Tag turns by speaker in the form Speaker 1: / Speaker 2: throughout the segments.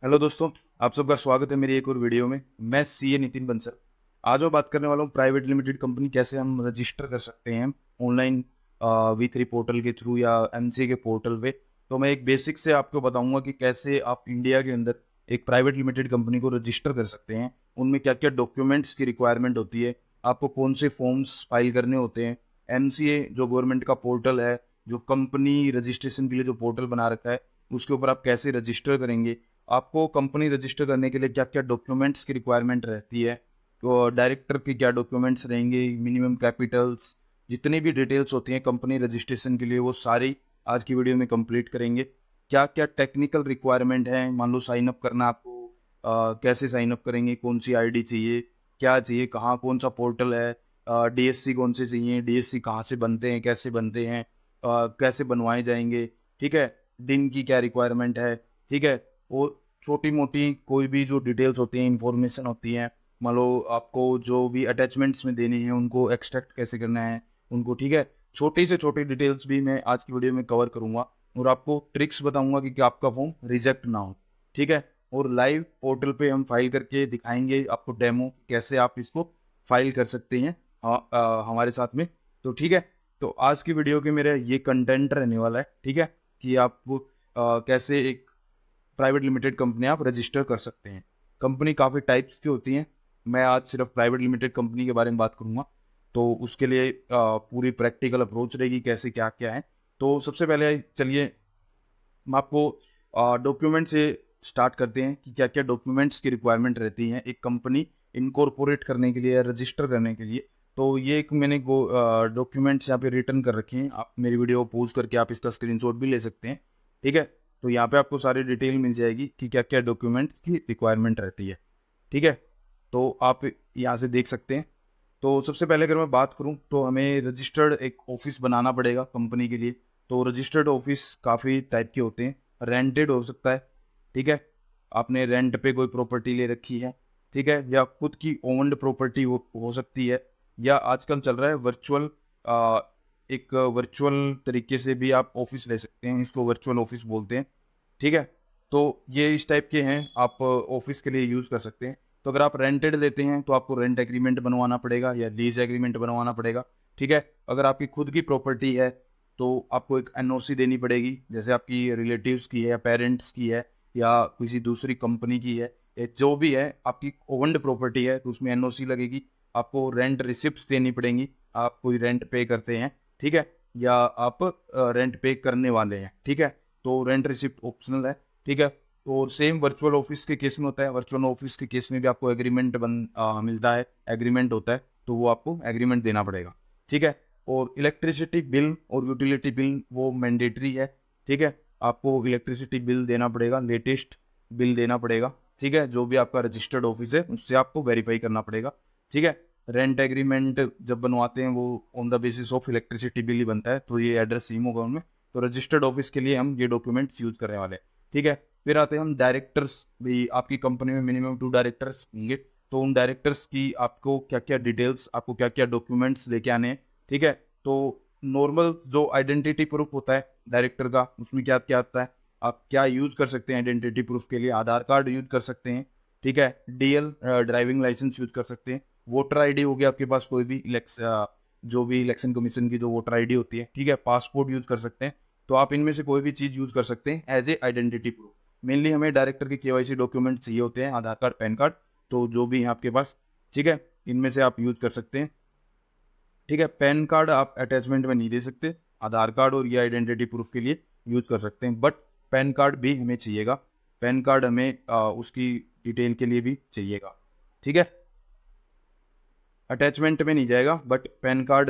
Speaker 1: Hello दोस्तों, आप सबका स्वागत है मेरी एक और वीडियो में। मैं सीए नितिन बंसल। आज मैं बात करने वाला हूँ प्राइवेट लिमिटेड कंपनी कैसे हम रजिस्टर कर सकते हैं ऑनलाइन V3 पोर्टल के थ्रू या एमसीए के पोर्टल पे। तो मैं एक बेसिक से आपको बताऊंगा कि कैसे आप इंडिया के अंदर एक प्राइवेट लिमिटेड कंपनी को रजिस्टर कर सकते हैं, उनमें क्या क्या डॉक्यूमेंट्स की रिक्वायरमेंट होती है, आपको कौन से फॉर्म्स फाइल करने होते हैं। एमसीए जो गवर्नमेंट का पोर्टल है, जो कंपनी रजिस्ट्रेशन के लिए जो पोर्टल बना रखा है, उसके ऊपर आप कैसे रजिस्टर करेंगे, आपको कंपनी रजिस्टर करने के लिए क्या क्या डॉक्यूमेंट्स की रिक्वायरमेंट रहती है, तो डायरेक्टर के क्या डॉक्यूमेंट्स रहेंगे, मिनिमम कैपिटल्स, जितनी भी डिटेल्स होती हैं कंपनी रजिस्ट्रेशन के लिए वो सारी आज की वीडियो में कंप्लीट करेंगे। क्या क्या टेक्निकल रिक्वायरमेंट है, मान लो साइन अप करना आपको, कैसे साइन अप करेंगे, कौन सी आईडी चाहिए, क्या चाहिए, कहाँ कौन सा पोर्टल है, डीएससी कौन से चाहिए, डीएससी कहाँ से बनते हैं, कैसे बनते हैं, कैसे बनवाए जाएंगे, ठीक है, दिन की क्या रिक्वायरमेंट है, ठीक है। वो छोटी मोटी कोई भी जो डिटेल्स होती हैं, इंफॉर्मेशन होती हैं, मान लो आपको जो भी अटैचमेंट्स में देनी है उनको एक्सट्रैक्ट कैसे करना है उनको, ठीक है। छोटी से छोटी डिटेल्स भी मैं आज की वीडियो में कवर करूंगा और आपको ट्रिक्स बताऊंगा कि आपका फॉर्म रिजेक्ट ना हो, ठीक है। और लाइव पोर्टल पे हम फाइल करके दिखाएंगे आपको डेमो कैसे आप इसको फाइल कर सकते हैं हमारे साथ में। तो ठीक है, तो आज की वीडियो के मेरा ये कंटेंट रहने वाला है, ठीक है, कि आप कैसे एक प्राइवेट लिमिटेड कंपनी आप रजिस्टर कर सकते हैं। कंपनी काफ़ी टाइप्स की होती हैं, मैं आज सिर्फ प्राइवेट लिमिटेड कंपनी के बारे में बात करूंगा। तो उसके लिए पूरी प्रैक्टिकल अप्रोच रहेगी कैसे क्या क्या है। तो सबसे पहले चलिए हम आपको डॉक्यूमेंट से स्टार्ट करते हैं कि क्या क्या डॉक्यूमेंट्स की रिक्वायरमेंट रहती हैं एक कंपनी इनकॉर्पोरेट करने के लिए या रजिस्टर करने के लिए। तो ये एक मैंने डॉक्यूमेंट्स यहाँ पे रिटर्न कर रखे हैं, आप मेरी वीडियो पॉज करके आप इसका स्क्रीनशॉट भी ले सकते हैं, ठीक है। तो यहाँ पे आपको सारी डिटेल मिल जाएगी कि क्या क्या डॉक्यूमेंट्स की रिक्वायरमेंट रहती है, ठीक है। तो आप यहाँ से देख सकते हैं। तो सबसे पहले अगर मैं बात करूं तो हमें रजिस्टर्ड एक ऑफिस बनाना पड़ेगा कंपनी के लिए। तो रजिस्टर्ड ऑफिस काफ़ी टाइप के होते हैं, रेंटेड हो सकता है, ठीक है, आपने रेंट पे कोई प्रॉपर्टी ले रखी है, ठीक है, या खुद की ओन्ड प्रॉपर्टी हो सकती है, या आजकल चल रहा है वर्चुअल, एक वर्चुअल तरीके से भी आप ऑफिस ले सकते हैं, इसको वर्चुअल ऑफिस बोलते हैं, ठीक है। तो ये इस टाइप के हैं, आप ऑफिस के लिए यूज़ कर सकते हैं। तो अगर आप रेंटेड लेते हैं तो आपको रेंट एग्रीमेंट बनवाना पड़ेगा या लीज एग्रीमेंट बनवाना पड़ेगा, ठीक है। अगर आपकी खुद की प्रॉपर्टी है तो आपको एक एनओसी देनी पड़ेगी, जैसे आपकी रिलेटिव्स की है या पेरेंट्स की है या किसी दूसरी कंपनी की है, या जो भी है आपकी ओन्ड प्रॉपर्टी है तो उसमें एनओसी लगेगी। आपको रेंट रिसिप्ट देनी पड़ेंगी, आप कोई रेंट पे करते हैं, ठीक है, या आप रेंट पे करने वाले हैं, ठीक है। तो रेंट रिसिप्ट ऑप्शनल है, ठीक है। और सेम वर्चुअल ऑफिस के केस में होता है, वर्चुअल ऑफिस के केस में भी आपको एग्रीमेंट मिलता है, एग्रीमेंट होता है, तो वो आपको एग्रीमेंट देना पड़ेगा, ठीक है। और इलेक्ट्रिसिटी बिल और यूटिलिटी बिल वो मैंडेटरी है, ठीक है। आपको इलेक्ट्रिसिटी बिल देना पड़ेगा, लेटेस्ट बिल देना पड़ेगा, ठीक है, जो भी आपका रजिस्टर्ड ऑफिस है उससे आपको वेरीफाई करना पड़ेगा, ठीक है। रेंट एग्रीमेंट जब बनवाते हैं वो on the basis of electricity bill ही बनता है, तो ये एड्रेस सेम होगा उनमें। तो रजिस्टर्ड ऑफिस के लिए हम ये डॉक्यूमेंट्स यूज करने वाले हैं, ठीक है। फिर आते हैं हम डायरेक्टर्स, भी आपकी कंपनी में मिनिमम 2 डायरेक्टर्स होंगे, तो उन डायरेक्टर्स की आपको क्या क्या डिटेल्स, आपको क्या क्या डॉक्यूमेंट्स लेके आने हैं, ठीक है। तो नॉर्मल जो आइडेंटिटी प्रूफ होता है डायरेक्टर का, उसमें क्या क्या आता है, आप क्या यूज कर सकते हैं आइडेंटिटी प्रूफ के लिए, आधार कार्ड यूज कर सकते हैं, ठीक है, डीएल ड्राइविंग लाइसेंस यूज कर सकते हैं, वोटर आईडी हो गया आपके पास, कोई भी जो भी इलेक्शन कमीशन की जो वोटर आईडी होती है, ठीक है, पासपोर्ट यूज कर सकते हैं। तो आप इनमें से कोई भी चीज यूज कर सकते हैं as a identity proof. Mainly हमें डायरेक्टर के केवाईसी डॉक्यूमेंट चाहिए होते हैं, आधार कार्ड, पैन कार्ड, तो जो भी है आपके पास, ठीक है, इनमें से आप यूज कर सकते हैं, ठीक है। पैन कार्ड आप अटैचमेंट में नहीं दे सकते, आधार कार्ड और ये आइडेंटिटी प्रूफ के लिए यूज कर सकते हैं, बट पैन कार्ड भी हमें चाहिएगा, पैन कार्ड हमें उसकी डिटेल के लिए भी चाहिएगा, ठीक है। अटैचमेंट में नहीं जाएगा, but PAN card,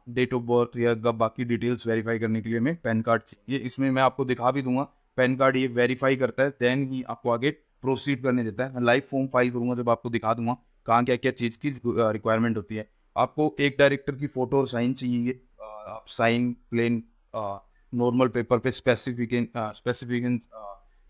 Speaker 1: date of birth या बाकी डिटेल्स वेरीफाई करने के लिए हमें पैन कार्ड चाहिए। इसमें मैं आपको दिखा भी दूंगा, पैन कार्ड ये वेरीफाई करता है, देन ही आपको आगे प्रोसीड करने देता है। मैं लाइव फॉर्म फाइल करूंगा जब आपको दिखा दूंगा कहाँ क्या क्या चीज़ की रिक्वायरमेंट होती है। आपको एक डायरेक्टर की फोटो और साइन चाहिए, आप साइन प्लेन नॉर्मल पेपर पे स्पेसिफिकेशन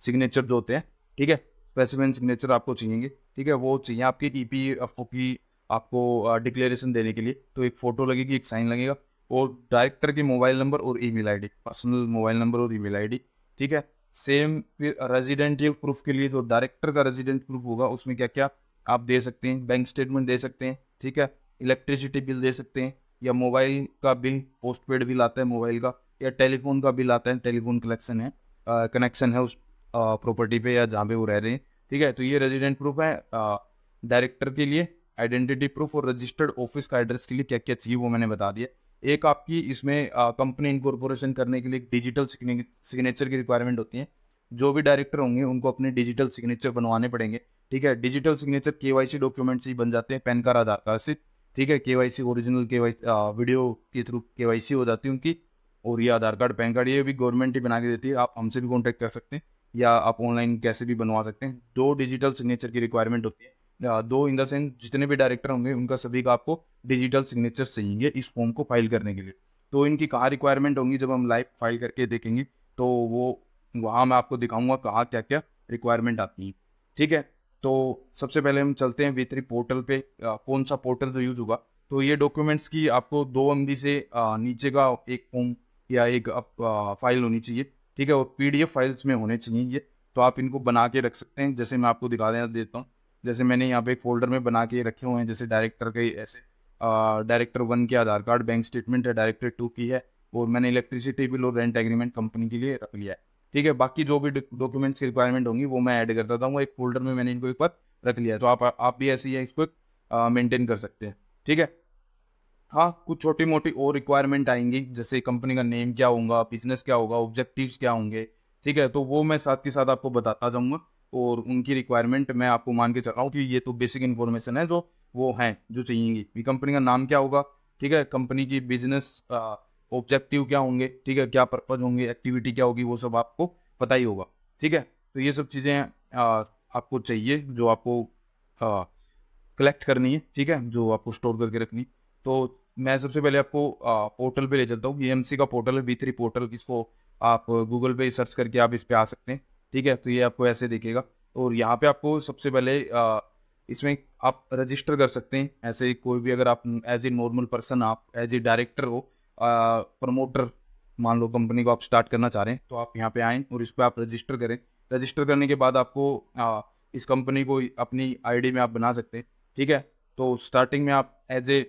Speaker 1: सिग्नेचर जो होते हैं, ठीक है, स्पेसिफिक सिग्नेचर आपको चाहिए, ठीक है, वो चाहिए आपकी ईपीएफओ की, आपको डिक्लेरेशन देने के लिए। तो एक फोटो लगेगी, एक साइन लगेगा, और डायरेक्टर की मोबाइल नंबर और email ID, personal mobile number और ईमेल आईडी, ठीक है। सेम फिर रेजिडेंशियल प्रूफ के लिए जो डायरेक्टर का रेजिडेंट प्रूफ होगा उसमें क्या क्या आप दे सकते हैं, बैंक स्टेटमेंट दे सकते हैं, ठीक है, इलेक्ट्रिसिटी बिल दे सकते हैं, या मोबाइल का बिल, पोस्ट पेड बिल आता है मोबाइल का, या टेलीफोन का बिल आता है, टेलीफोन कनेक्शन है उस प्रॉपर्टी पे या जहाँ पे वो रह रहे हैं, ठीक है। तो ये रेजिडेंट प्रूफ है डायरेक्टर के लिए। आइडेंटिटी प्रूफ और रजिस्टर्ड ऑफिस का एड्रेस के लिए क्या क्या चाहिए वो मैंने बता दिया। एक आपकी इसमें कंपनी इनकॉर्पोरेशन करने के लिए डिजिटल सिग्नेचर की रिक्वायरमेंट होती है। जो भी डायरेक्टर होंगे उनको अपने डिजिटल सिग्नेचर बनवाने पड़ेंगे, ठीक है। डिजिटल सिग्नेचर केवाईसी डॉक्यूमेंट से ही बन जाते हैं, पैन कार्ड, आधार कार्ड से, ठीक है। केवाईसी ओरिजिनल केवाईसी वीडियो के थ्रू केवाईसी हो जाती है उनकी। और ये आधार कार्ड, पैन कार्ड ये भी गवर्नमेंट ही बना के देती है, आप हमसे भी कॉन्टैक्ट कर सकते हैं या आप ऑनलाइन कैसे भी बनवा सकते हैं। 2 डिजिटल सिग्नेचर की रिक्वायरमेंट होती है, 2 इन द सेंस जितने भी डायरेक्टर होंगे उनका सभी का आपको डिजिटल सिग्नेचर चाहिए इस फॉर्म को फाइल करने के लिए। तो इनकी कहाँ रिक्वायरमेंट होंगी जब हम लाइव फाइल करके देखेंगे तो वो वहाँ मैं आपको दिखाऊंगा कहाँ क्या क्या रिक्वायरमेंट आती है, ठीक है। तो सबसे पहले हम चलते हैं V3 पोर्टल पे। कौन सा पोर्टल जो यूज होगा, तो ये डॉक्यूमेंट्स की आपको 2 MB से नीचे का एक फॉर्म या एक फाइल होनी चाहिए, ठीक है, और PDF फाइल्स में होने चाहिए ये। तो आप इनको बना के रख सकते हैं, जैसे मैं आपको दिखा देता हूँ। जैसे मैंने यहाँ पे एक फोल्डर में बना के रखे हुए हैं, जैसे डायरेक्टर के ऐसे डायरेक्टर 1 के आधार कार्ड, बैंक स्टेटमेंट है, डायरेक्टर 2 की है, और मैंने इलेक्ट्रिसिटी बिल और रेंट एग्रीमेंट कंपनी के लिए रख लिया है, ठीक है। बाकी जो भी डॉक्यूमेंट्स की रिक्वायरमेंट होंगी वो मैं ऐड करता हूँ एक फोल्डर में, मैंने इनको एक बार रख लिया है। तो आप भी ऐसे ही है इसको मेंटेन कर सकते हैं, ठीक है। हाँ, कुछ छोटी मोटी और रिक्वायरमेंट आएंगी, जैसे कंपनी का नेम क्या होगा, बिजनेस क्या होगा, ऑब्जेक्टिव्स क्या होंगे, ठीक है। तो वो मैं साथ के साथ आपको बताता जाऊंगा, और उनकी रिक्वायरमेंट मैं आपको मान के चल रहा हूँ कि ये तो बेसिक इन्फॉर्मेशन है जो वो हैं जो चाहिए। कंपनी का नाम क्या होगा, ठीक है, कंपनी की बिजनेस ऑब्जेक्टिव क्या होंगे, ठीक है, क्या पर्पज होंगे, एक्टिविटी क्या होगी, वो सब आपको पता ही होगा, ठीक है। तो ये सब चीज़ें आपको चाहिए जो आपको कलेक्ट करनी है, ठीक है, जो आपको स्टोर करके रखनी। तो मैं सबसे पहले आपको पोर्टल पे ले चलता हूँ। EMC का पोर्टल है, V3 पोर्टल, इसको आप गूगल पे सर्च करके आप इस पे आ सकते हैं, ठीक है। तो ये आपको ऐसे दिखेगा, और यहाँ पे आपको सबसे पहले इसमें आप रजिस्टर कर सकते हैं ऐसे कोई भी, अगर आप एज ए नॉर्मल पर्सन, आप एज ए डायरेक्टर हो, प्रमोटर मान लो कंपनी को आप स्टार्ट करना चाह रहे हैं, तो आप यहाँ पे आएँ और इस पर आप रजिस्टर करें। रजिस्टर करने के बाद आपको इस कंपनी को अपनी ID में आप बना सकते हैं, ठीक है। तो स्टार्टिंग में आप एज ए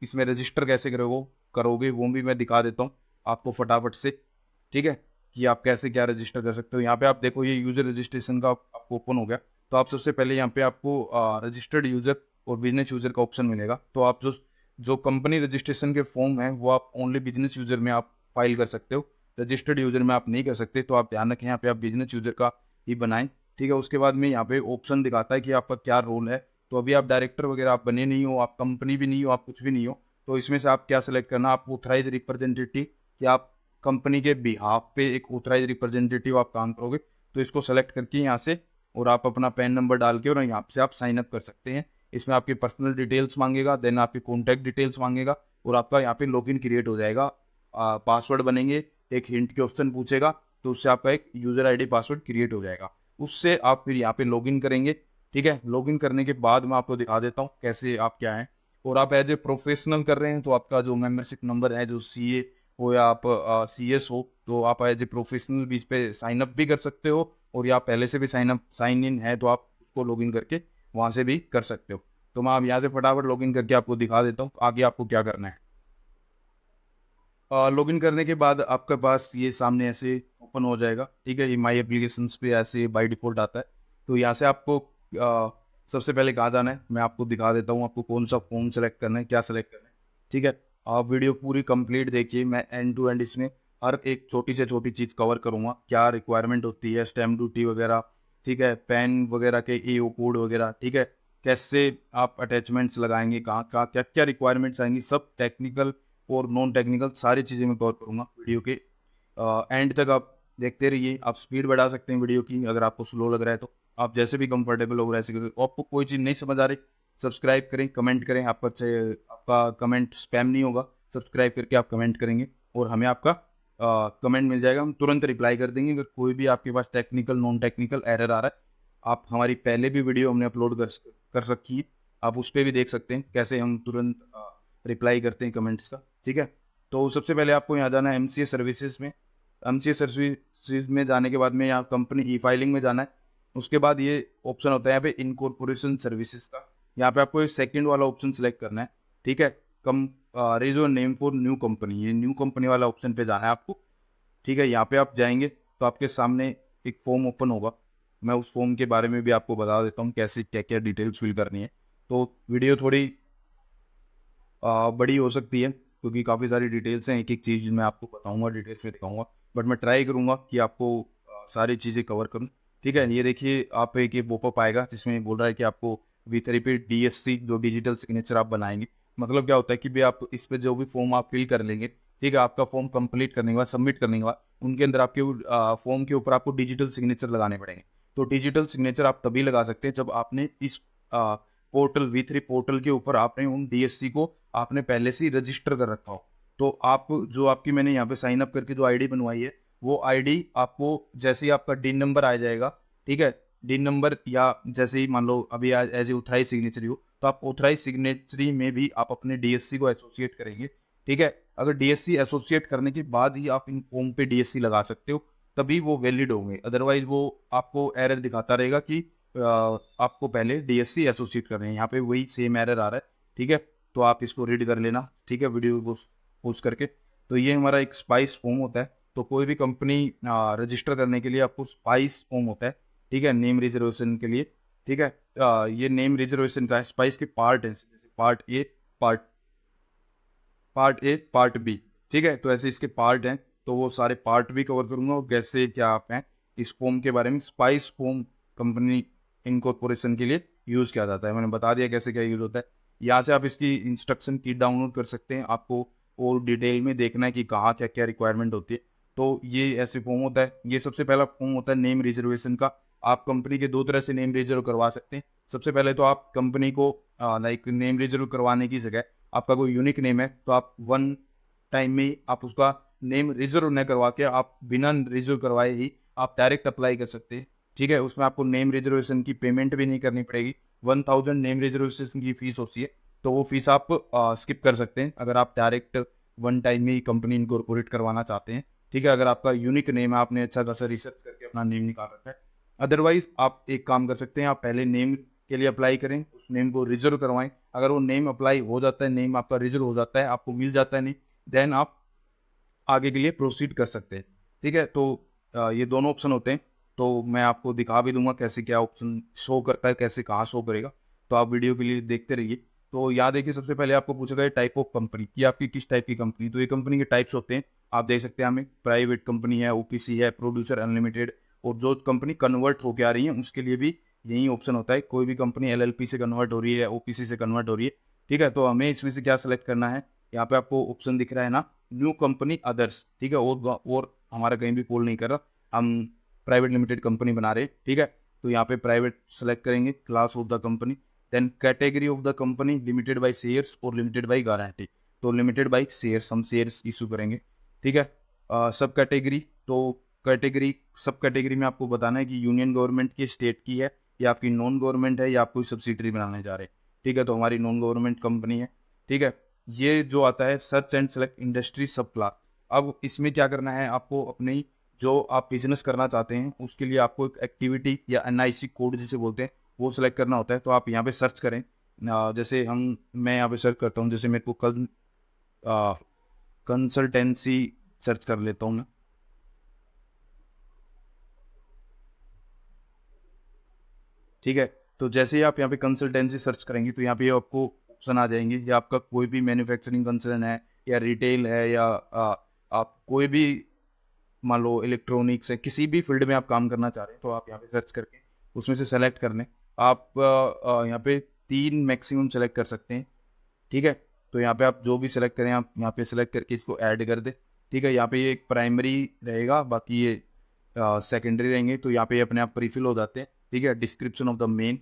Speaker 1: इसमें रजिस्टर कैसे करोगे वो भी मैं दिखा देता हूँ आपको फटाफट से, ठीक है, कि आप कैसे क्या रजिस्टर कर सकते हो। यहाँ पे आप देखो ये यूजर रजिस्ट्रेशन का आपको ओपन हो गया। तो आप सबसे पहले यहाँ पे आपको रजिस्टर्ड यूजर और बिजनेस यूजर का ऑप्शन मिलेगा। तो आप जो जो कंपनी रजिस्ट्रेशन के फॉर्म है वो आप ओनली बिजनेस यूजर में आप फाइल कर सकते हो, रजिस्टर्ड यूजर में आप नहीं कर सकते। तो आप ध्यान रखें यहाँ पे आप बिजनेस यूजर का ही बनाएं, ठीक है। उसके बाद में यहाँ पे ऑप्शन दिखाता है कि आपका क्या रोल है। तो अभी आप डायरेक्टर वगैरह आप बने नहीं हो, आप कंपनी भी नहीं हो, आप कुछ भी नहीं हो, तो इसमें से आप क्या सेलेक्ट करना, आप ऑथराइज रिप्रेजेंटेटिव, कि आप कंपनी के बिहाफ पे एक ऑथराइज रिप्रेजेंटेटिव आप काम करोगे। तो इसको सेलेक्ट करके यहाँ से, और आप अपना पैन नंबर डाल के और यहाँ से आप साइन अप कर सकते हैं। इसमें आपकी पर्सनल डिटेल्स मांगेगा, देन आपकी कॉन्टैक्ट डिटेल्स मांगेगा, और आपका यहाँ पे लॉगिन क्रिएट हो जाएगा, पासवर्ड बनेंगे, एक हिंट के ऑप्शन पूछेगा, तो उससे आपका एक यूजर ID पासवर्ड क्रिएट हो जाएगा। उससे आप फिर यहाँ पे लॉगिन करेंगे, ठीक है। लॉगिन करने के बाद मैं आपको दिखा देता हूँ कैसे आप क्या है। और आप एज ए प्रोफेशनल कर रहे हैं तो आपका जो मेंबरशिप नंबर है, जो CA हो या आप CS हो, तो आप एज ए प्रोफेशनल भी इस पे साइन अप भी कर सकते हो, और या पहले से भी साइन इन है तो आप उसको लॉगिन करके वहाँ से भी कर सकते हो। तो मैं आप यहाँ से फटाफट लॉगिन करके आपको दिखा देता हूँ आगे आपको क्या करना है। लॉगिन करने के बाद आपके पास ये सामने ऐसे ओपन हो जाएगा, ठीक है। ये माई एप्लीकेशंस पे ऐसे बाय डिफ़ॉल्ट आता है। तो यहाँ से आपको सबसे पहले कहाँ जाना है मैं आपको दिखा देता हूँ, आपको कौन सा फॉर्म सेलेक्ट करना है, क्या सेलेक्ट करना है, ठीक है। आप वीडियो पूरी कंप्लीट देखिए, मैं एंड टू एंड इसमें हर एक छोटी से छोटी चीज़ कवर करूँगा, क्या रिक्वायरमेंट होती है, स्टैम्प ड्यूटी वगैरह, ठीक है, पैन वगैरह के EO कोड वगैरह, ठीक है, कैसे आप अटैचमेंट्स लगाएंगे, कहाँ कहाँ क्या क्या रिक्वायरमेंट्स आएंगी, सब टेक्निकल और नॉन टेक्निकल सारी चीज़ें मैं कवर करूँगा वीडियो के एंड तक। आप देखते रहिए, आप स्पीड बढ़ा सकते हैं वीडियो की, अगर आपको स्लो लग रहा है तो आप जैसे भी कंफर्टेबल हो वैसे करें। आपको कोई चीज़ नहीं समझ आ रही, सब्सक्राइब करें, कमेंट करें, आपका कमेंट स्पैम नहीं होगा, सब्सक्राइब करके आप कमेंट करेंगे और हमें आपका कमेंट मिल जाएगा, हम तुरंत रिप्लाई कर देंगे। अगर कोई भी आपके पास टेक्निकल नॉन टेक्निकल एरर आ रहा है, आप हमारी पहले भी वीडियो हमने अपलोड कर रखी है, आप उस पर भी देख सकते हैं कैसे हम तुरंत रिप्लाई करते हैं कमेंट्स का, ठीक है। तो सबसे पहले आपको यहाँ जाना है MCA सर्विसेज में, एमसीए सर्विसेज में जाने के बाद में यहाँ कंपनी ई फाइलिंग में जाना है। उसके बाद ये ऑप्शन होता है यहाँ पे इनकॉर्पोरेशन सर्विसेज का, यहाँ पे आपको सेकंड वाला ऑप्शन सेलेक्ट करना है। ठीक है, come raise your name for new company, ये न्यू कंपनी वाला ऑप्शन पे जाना है आपको। ठीक है, यहाँ पे आप जाएंगे तो आपके सामने एक फॉर्म ओपन होगा। मैं उस फॉर्म के बारे में भी आपको बता देता हूँ कैसे क्या क्या डिटेल्स फिल करनी है। तो वीडियो थोड़ी बड़ी हो सकती है क्योंकि काफ़ी सारी डिटेल्स हैं, एक एक चीज़ मैं आपको बताऊंगा, डिटेल्स में दिखाऊंगा, बट मैं ट्राई करूंगा कि आपको सारी चीज़ें कवर करूं। ठीक है, ये देखिए आप एक ये पॉपअप आएगा जिसमें बोल रहा है कि आपको V3 पे DSC जो डिजिटल सिग्नेचर आप बनाएंगे। मतलब क्या होता है कि भी आप इस पे जो भी फॉर्म आप फिल कर लेंगे, ठीक है, आपका फॉर्म कंप्लीट करने के बाद, सबमिट करने के बाद, उनके अंदर आपके फॉर्म के ऊपर आपको डिजिटल सिग्नेचर लगाने पड़ेंगे। तो डिजिटल सिग्नेचर आप तभी लगा सकते हैं जब आपने इस पोर्टल V3 पोर्टल के ऊपर आपने उन DSC को आपने पहले से ही रजिस्टर कर रखा हो। तो आप जो आपकी मैंने यहाँ पे साइन अप करके जो आईडी बनवाई है, वो आईडी आपको जैसे ही आपका डिन नंबर आ जाएगा, ठीक है, डिन नंबर या जैसे ही मान लो अभी एज ए ऑथराइज सिग्नेचरी हो, तो आप ऑथराइज सिग्नेचरी में भी आप अपने DSC को एसोसिएट करेंगे। ठीक है, अगर DSC एसोसिएट करने के बाद ही आप इन फॉर्म पे DSC लगा सकते हो, तभी वो वैलिड होंगे, अदरवाइज वो आपको एरर दिखाता रहेगा कि आपको पहले DSC एसोसिएट कर रहे हैं। यहाँ पे वही सेम एरर आ रहा है। ठीक है, तो आप इसको रीड कर लेना, ठीक है, वीडियो को पोस्ट करके। तो ये हमारा एक स्पाइस फॉर्म होता है। तो कोई भी कंपनी रजिस्टर करने के लिए आपको स्पाइस फॉर्म होता है, ठीक है, नेम रिजर्वेशन के लिए। ठीक है, ये नेम रिजर्वेशन का स्पाइस के पार्ट है, जैसे part A, part part A, part B. ठीक है, तो ऐसे इसके पार्ट हैं, तो वो सारे पार्ट भी कवर करूंगा और कैसे क्या आप हैं इस फॉर्म के बारे में। स्पाइस फॉर्म कंपनी इनकॉर्पोरेशन के लिए यूज़ किया जाता है, मैंने बता दिया कैसे क्या यूज़ होता है। यहाँ से आप इसकी इंस्ट्रक्शन की डाउनलोड कर सकते हैं, आपको और डिटेल में देखना है कि कहाँ क्या क्या रिक्वायरमेंट होती है। तो ये ऐसे फॉर्म होता है। ये सबसे पहला फॉर्म होता है नेम रिजर्वेशन का। आप कंपनी के दो तरह से नेम रिजर्व करवा सकते हैं। सबसे पहले तो आप कंपनी को लाइक नेम रिजर्व करवाने की जगह आपका कोई यूनिक नेम है तो आप वन टाइम में आप उसका नेम रिजर्व न करवा के आप बिना रिजर्व करवाए ही आप डायरेक्ट अप्लाई कर सकते हैं। ठीक है, उसमें आपको नेम रिजर्वेशन की पेमेंट भी नहीं करनी पड़ेगी। 1000 नेम रिजर्वेशन की फीस होती है, तो वो फीस आप स्किप कर सकते हैं अगर आप डायरेक्ट वन टाइम में ही कंपनी इनकॉर्पोरेट करवाना चाहते हैं। ठीक है, अगर आपका यूनिक नेम है, आपने अच्छा खासा रिसर्च करके अपना नेम निकाल रखा है। अदरवाइज आप एक काम कर सकते हैं, आप पहले नेम के लिए अप्लाई करें, उस नेम को रिजर्व करवाएं। अगर वो नेम अप्लाई हो जाता है, नेम आपका रिजर्व हो जाता है, आपको मिल जाता है नहीं, देन आप आगे के लिए प्रोसीड कर सकते हैं। ठीक है, तो ये दोनों ऑप्शन होते हैं। तो मैं आपको दिखा भी दूंगा कैसे क्या ऑप्शन शो करता है, कैसे कहाँ शो करेगा। तो आप वीडियो के लिए देखते रहिए। तो यहाँ देखिए, सबसे पहले आपको पूछा गया टाइप ऑफ कंपनी कि आपकी किस टाइप की कंपनी। तो ये कंपनी के टाइप्स होते हैं, आप देख सकते हैं, हमें प्राइवेट कंपनी है, OPC है, प्रोड्यूसर अनलिमिटेड, और जो कंपनी कन्वर्ट होकर आ रही है उसके लिए भी यही ऑप्शन होता है। कोई भी कंपनी LLP से कन्वर्ट हो रही है, OPC से कन्वर्ट हो रही है। ठीक है, तो हमें इसमें से क्या सेलेक्ट करना है, यहाँ पे आपको ऑप्शन दिख रहा है ना, न्यू कंपनी अदर्स। ठीक है, और हमारा कहीं भी पोल नहीं कर रहा, हम प्राइवेट लिमिटेड कंपनी बना रहे हैं। ठीक है, तो यहाँ पे प्राइवेट सेलेक्ट करेंगे, class of the company, then category of the company, limited by shares और लिमिटेड बाय गारंटी। तो लिमिटेड बाय शेयर्स, हम शेयर्स इशू करेंगे। ठीक है, सब कैटेगरी, तो कैटेगरी सब कैटेगरी में आपको बताना है कि यूनियन गवर्नमेंट की, स्टेट की है, या आपकी नॉन गवर्नमेंट है, या आप कोई सब्सिडरी बनाने जा रहे हैं। ठीक है, तो हमारी नॉन गवर्नमेंट कंपनी है। ठीक है, ये जो आता है सर्च एंड सेलेक्ट इंडस्ट्री सब क्लास। अब इसमें क्या करना है, आपको अपनी जो आप बिजनेस करना चाहते हैं उसके लिए आपको एक एक्टिविटी या NIC कोड जिसे बोलते हैं वो सिलेक्ट करना होता है। तो आप यहाँ पे सर्च करें, जैसे मैं यहाँ पे सर्च करता हूँ, जैसे मेरे को कल कंसल्टेंसी सर्च कर लेता हूँ मैं। ठीक है, तो जैसे ही आप यहाँ पे कंसल्टेंसी सर्च करेंगे तो यहाँ पे आपको ऑप्शन आ जाएंगे, या आपका कोई भी मैन्युफैक्चरिंग कंसर्न है, या रिटेल है, या आप कोई भी मान लो इलेक्ट्रॉनिक्स है, किसी भी फील्ड में आप काम करना चाह रहे हैं, तो आप यहाँ पे सर्च करके उसमें से सेलेक्ट कर लें। आप यहाँ पे 3 मैक्सिमम सेलेक्ट कर सकते हैं। ठीक है, तो यहाँ पे आप जो भी सिलेक्ट करें, आप यहाँ पे सिलेक्ट करके इसको ऐड कर दें। ठीक है, यहाँ पे ये एक प्राइमरी रहेगा, बाकी ये सेकेंडरी रहेंगे, तो यहाँ पे ये अपने आप प्रीफिल हो जाते हैं। ठीक है, डिस्क्रिप्शन ऑफ द मेन,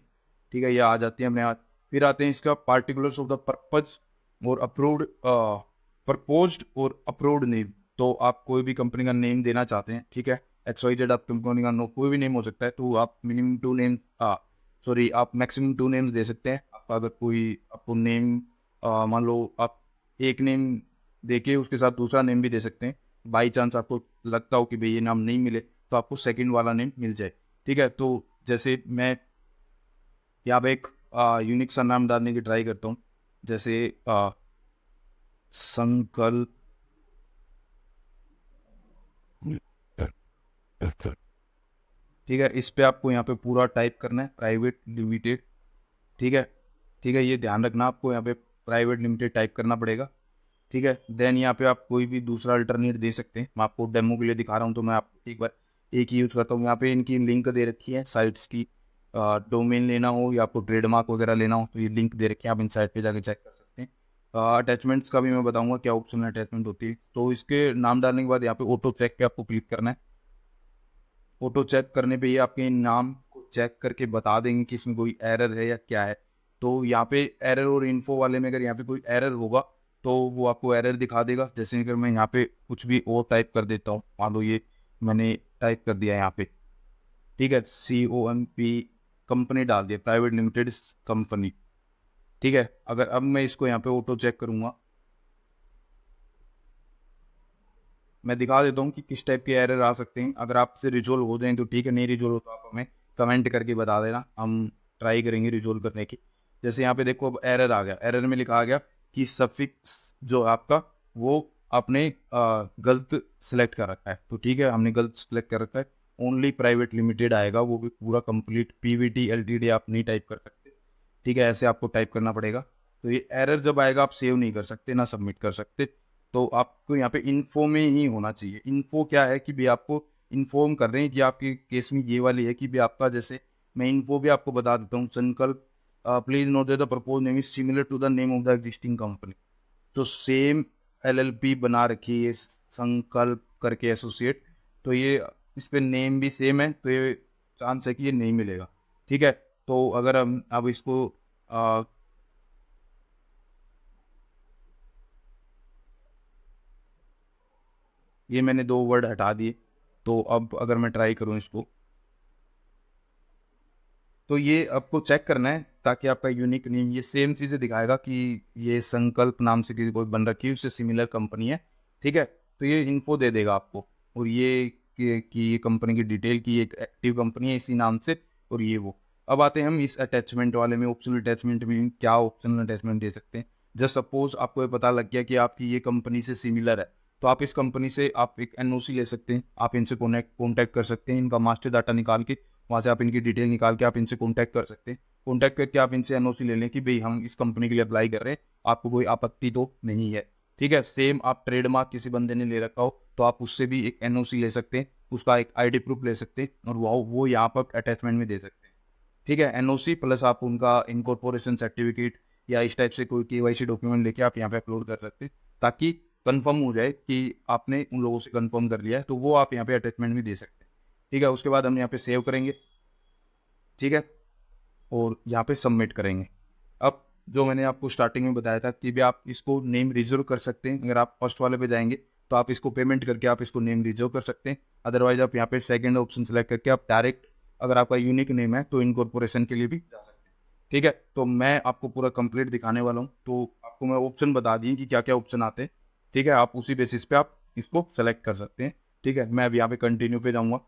Speaker 1: ठीक है, ये आ जाती है अपने आप। फिर आते हैं इसका पार्टिकुलर्स ऑफ द पर्पज और अप्रूव्ड, प्रपोज्ड और अप्रूव्ड नेम। तो आप कोई भी कंपनी का नेम देना चाहते हैं, ठीक है, XYZ आप कंपनी का कोई भी नेम हो सकता है, तो आप मिनिमम 2 नेम्स, सॉरी, आप मैक्सिमम 2 नेम्स दे सकते हैं। आपका अगर कोई आपको नेम मान लो आप एक नेम देके उसके साथ दूसरा नेम भी दे सकते हैं, बाई चांस आपको लगता हो कि भाई ये नाम नहीं मिले तो आपको सेकंड वाला नेम मिल जाए। ठीक है, तो जैसे मैं यहाँ पे एक यूनिक सा नाम डालने की ट्राई करता हूँ, जैसे संकल्प। ठीक है, इस पे आपको यहाँ पे पूरा टाइप करना है, प्राइवेट लिमिटेड। ठीक है, ठीक है, ये ध्यान रखना आपको यहाँ पे प्राइवेट लिमिटेड टाइप करना पड़ेगा। ठीक है, देन यहाँ पे आप कोई भी दूसरा अल्टरनेट दे सकते हैं। मैं आपको डेमो के लिए दिखा रहा हूँ तो मैं आपको एक बार एक ही यूज़ करता हूँ। यहाँ पे इनकी लिंक दे रखी है साइट्स की, डोमेन लेना हो या आपको ट्रेडमार्क वगैरह लेना हो तो ये लिंक दे रखी है, आप इन साइट पे जाके चेक कर सकते हैं। अटैचमेंट्स का भी मैं बताऊंगा क्या ऑप्शन अटैचमेंट होती है। तो इसके नाम डालने के बाद यहाँ पे ऑटो चेक पे आपको क्लिक करना है। ऑटो चेक करने पे ये आपके नाम को चेक करके बता देंगे कि इसमें कोई एरर है या क्या है। तो यहाँ पे एरर और इन्फो वाले में अगर यहाँ पे कोई एरर होगा तो वो आपको एरर दिखा देगा। जैसे अगर मैं यहाँ पे कुछ भी और टाइप कर देता हूँ, मान लो ये मैंने टाइप कर दिया यहाँ पे, ठीक है, COMP कंपनी डाल दिया, प्राइवेट लिमिटेड कंपनी। ठीक है, अगर अब मैं इसको यहाँ पे ऑटो चेक करूँगा, मैं दिखा देता हूँ कि किस टाइप के एरर आ सकते हैं। अगर आपसे रिजोल्व हो जाए तो ठीक है, नहीं रिजोल्व हो तो आप हमें कमेंट करके बता देना, हम ट्राई करेंगे रिजोल्व करने की। जैसे यहाँ पे देखो अब एरर आ गया, एरर में लिखा आ गया कि सफिक्स जो आपका वो आपने गलत सेलेक्ट कर रखा है। तो ठीक है, हमने गलत सेलेक्ट कर रखा है, ओनली प्राइवेट लिमिटेड आएगा, वो भी पूरा कंप्लीट PVT LTD आप नहीं टाइप कर सकते। ठीक है, ऐसे आपको टाइप करना पड़ेगा। तो ये एरर जब आएगा आप सेव नहीं कर सकते ना सबमिट कर सकते। तो आपको यहाँ पे इन्फो में ही होना चाहिए। इन्फो क्या है कि भी आपको इन्फॉर्म कर रहे हैं कि आपके केस में ये वाली है कि भी आपका, जैसे मैं इन्फो भी आपको बता देता हूँ, संकल्प please note that the propose name is similar to the name of the existing company. तो सेम LLP बना रखी है संकल्प करके एसोसिएट, तो ये इस पे नेम भी सेम है, तो ये चांस है कि ये नहीं मिलेगा। ठीक है, तो अगर हम अब इसको ये मैंने 2 वर्ड हटा दिए, तो अब अगर मैं ट्राई करूँ इसको, तो ये आपको चेक करना है ताकि आपका यूनिक नेम ये सेम चीज़ें दिखाएगा कि ये संकल्प नाम से किसी कोई बन रखी है, उससे सिमिलर कंपनी है। ठीक है, तो ये इन्फो दे देगा आपको, और ये कि ये कंपनी की डिटेल की एक एक्टिव कंपनी है इसी नाम से, और ये वो। अब आते हैं हम इस अटैचमेंट वाले में, ऑप्शनल अटैचमेंट में क्या ऑप्शनल अटैचमेंट दे सकते हैं। जस्ट सपोज आपको ये पता लग गया कि आपकी ये कंपनी से सिमिलर है, तो आप इस कंपनी से आप एक NOC ले सकते हैं, आप इनसे कॉन्टैक्ट कर सकते हैं, इनका मास्टर डाटा निकाल के वहाँ से आप इनकी डिटेल निकाल के आप इनसे कॉन्टैक्ट कर सकते हैं। कॉन्टैक्ट करके आप इनसे NOC ले लें कि भाई हम इस कंपनी के लिए अप्लाई कर रहे हैं, आपको कोई आपत्ति तो नहीं है। ठीक है, सेम आप ट्रेडमार्क किसी बंदे ने ले रखा हो तो आप उससे भी एक NOC ले सकते हैं, उसका एक ID प्रूफ ले सकते हैं, और वो यहाँ पर अटैचमेंट में दे सकते हैं। ठीक है, NOC प्लस आप उनका इनकॉर्पोरेशन सर्टिफिकेट या इस टाइप से कोई KYC डॉक्यूमेंट लेके आप यहाँ पे अपलोड कर सकते हैं, ताकि कंफर्म हो जाए कि आपने उन लोगों से कंफर्म कर लिया है, तो वो आप यहाँ पे अटैचमेंट में दे सकते हैं। ठीक है, उसके बाद हम यहाँ पे सेव करेंगे। ठीक है, और यहाँ पे सबमिट करेंगे। अब जो मैंने आपको स्टार्टिंग में बताया था कि भी आप इसको नेम रिजर्व कर सकते हैं, अगर आप फर्स्ट वाले पे जाएंगे तो आप इसको पेमेंट करके आप इसको नेम रिजर्व कर सकते हैं। अदरवाइज आप यहाँ पे सेकंड ऑप्शन सेलेक्ट करके आप डायरेक्ट, अगर आपका यूनिक नेम है तो इनकॉर्पोरेशन के लिए भी जा सकते हैं। ठीक है, तो मैं आपको पूरा कंप्लीट दिखाने वाला हूँ, तो आपको मैं ऑप्शन बता दिए कि क्या क्या ऑप्शन आते हैं। ठीक है, आप उसी बेसिस पे आप इसको सेलेक्ट कर सकते हैं। ठीक है, मैं अब यहाँ पे कंटिन्यू पे जाऊँगा,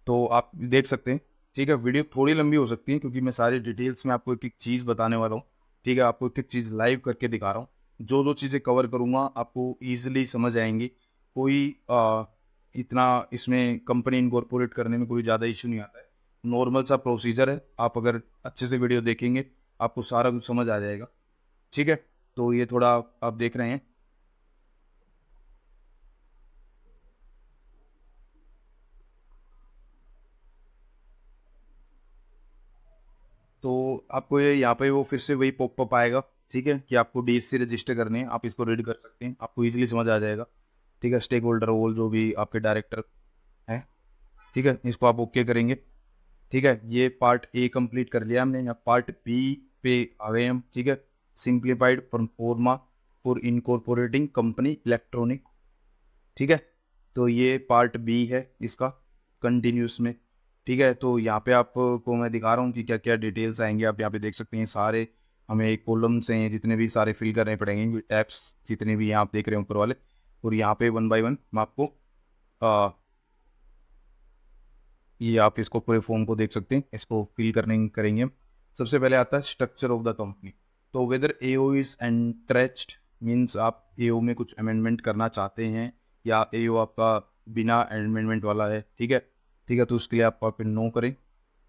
Speaker 1: तो आप देख सकते हैं। ठीक है, वीडियो थोड़ी लंबी हो सकती है क्योंकि मैं सारी डिटेल्स में आपको एक एक चीज़ बताने वाला हूँ। ठीक है, आपको एक एक चीज़ लाइव करके दिखा रहा हूँ, जो जो चीज़ें कवर करूँगा आपको ईजिली समझ आएंगी। कोई इतना इसमें कंपनी इनकॉर्पोरेट करने में कोई ज़्यादा इशू नहीं आता है, नॉर्मल सा प्रोसीजर है। आप अगर अच्छे से वीडियो देखेंगे आपको सारा कुछ समझ आ जाएगा। ठीक है, तो ये थोड़ा आप देख रहे हैं, तो आपको ये यहाँ पे वो फिर से वही पॉपअप आएगा। ठीक है, कि आपको DSC रजिस्टर करने हैं, आप इसको रीड कर सकते हैं, आपको इजीली समझ आ जाएगा। ठीक है, स्टेक होल्डर रोल जो भी आपके डायरेक्टर हैं, ठीक है, इसको आप ओके करेंगे। ठीक है, ये पार्ट A कंप्लीट कर लिया हमने, यहाँ पार्ट B पे आ गए हम। ठीक है, सिंप्लीफाइड फॉर्मा फॉर इनकॉर्पोरेटिंग कंपनी इलेक्ट्रॉनिक। ठीक है, तो ये पार्ट B है इसका कंटिन्यूस में। ठीक है, तो यहाँ पे आपको मैं दिखा रहा हूँ कि क्या क्या डिटेल्स आएंगे, आप यहाँ पे देख सकते हैं सारे, हमें कॉलम्स हैं जितने भी सारे फिल करने पड़ेंगे, टैब्स जितने भी हैं आप देख रहे हैं ऊपर वाले, और यहाँ पे वन बाय वन मैं आपको आ, ये आप इसको पूरे फॉर्म को देख सकते हैं, इसको फिल करेंगे हम। सबसे पहले आता है स्ट्रक्चर ऑफ द कंपनी। तो वेदर एओ इज एंट्रेच्ड मीन्स आप एओ में कुछ अमेंडमेंट करना चाहते हैं या एओ आपका बिना अमेंडमेंट वाला है, ठीक है। ठीक है, तो उसके लिए आप वहाँ पे नो करें,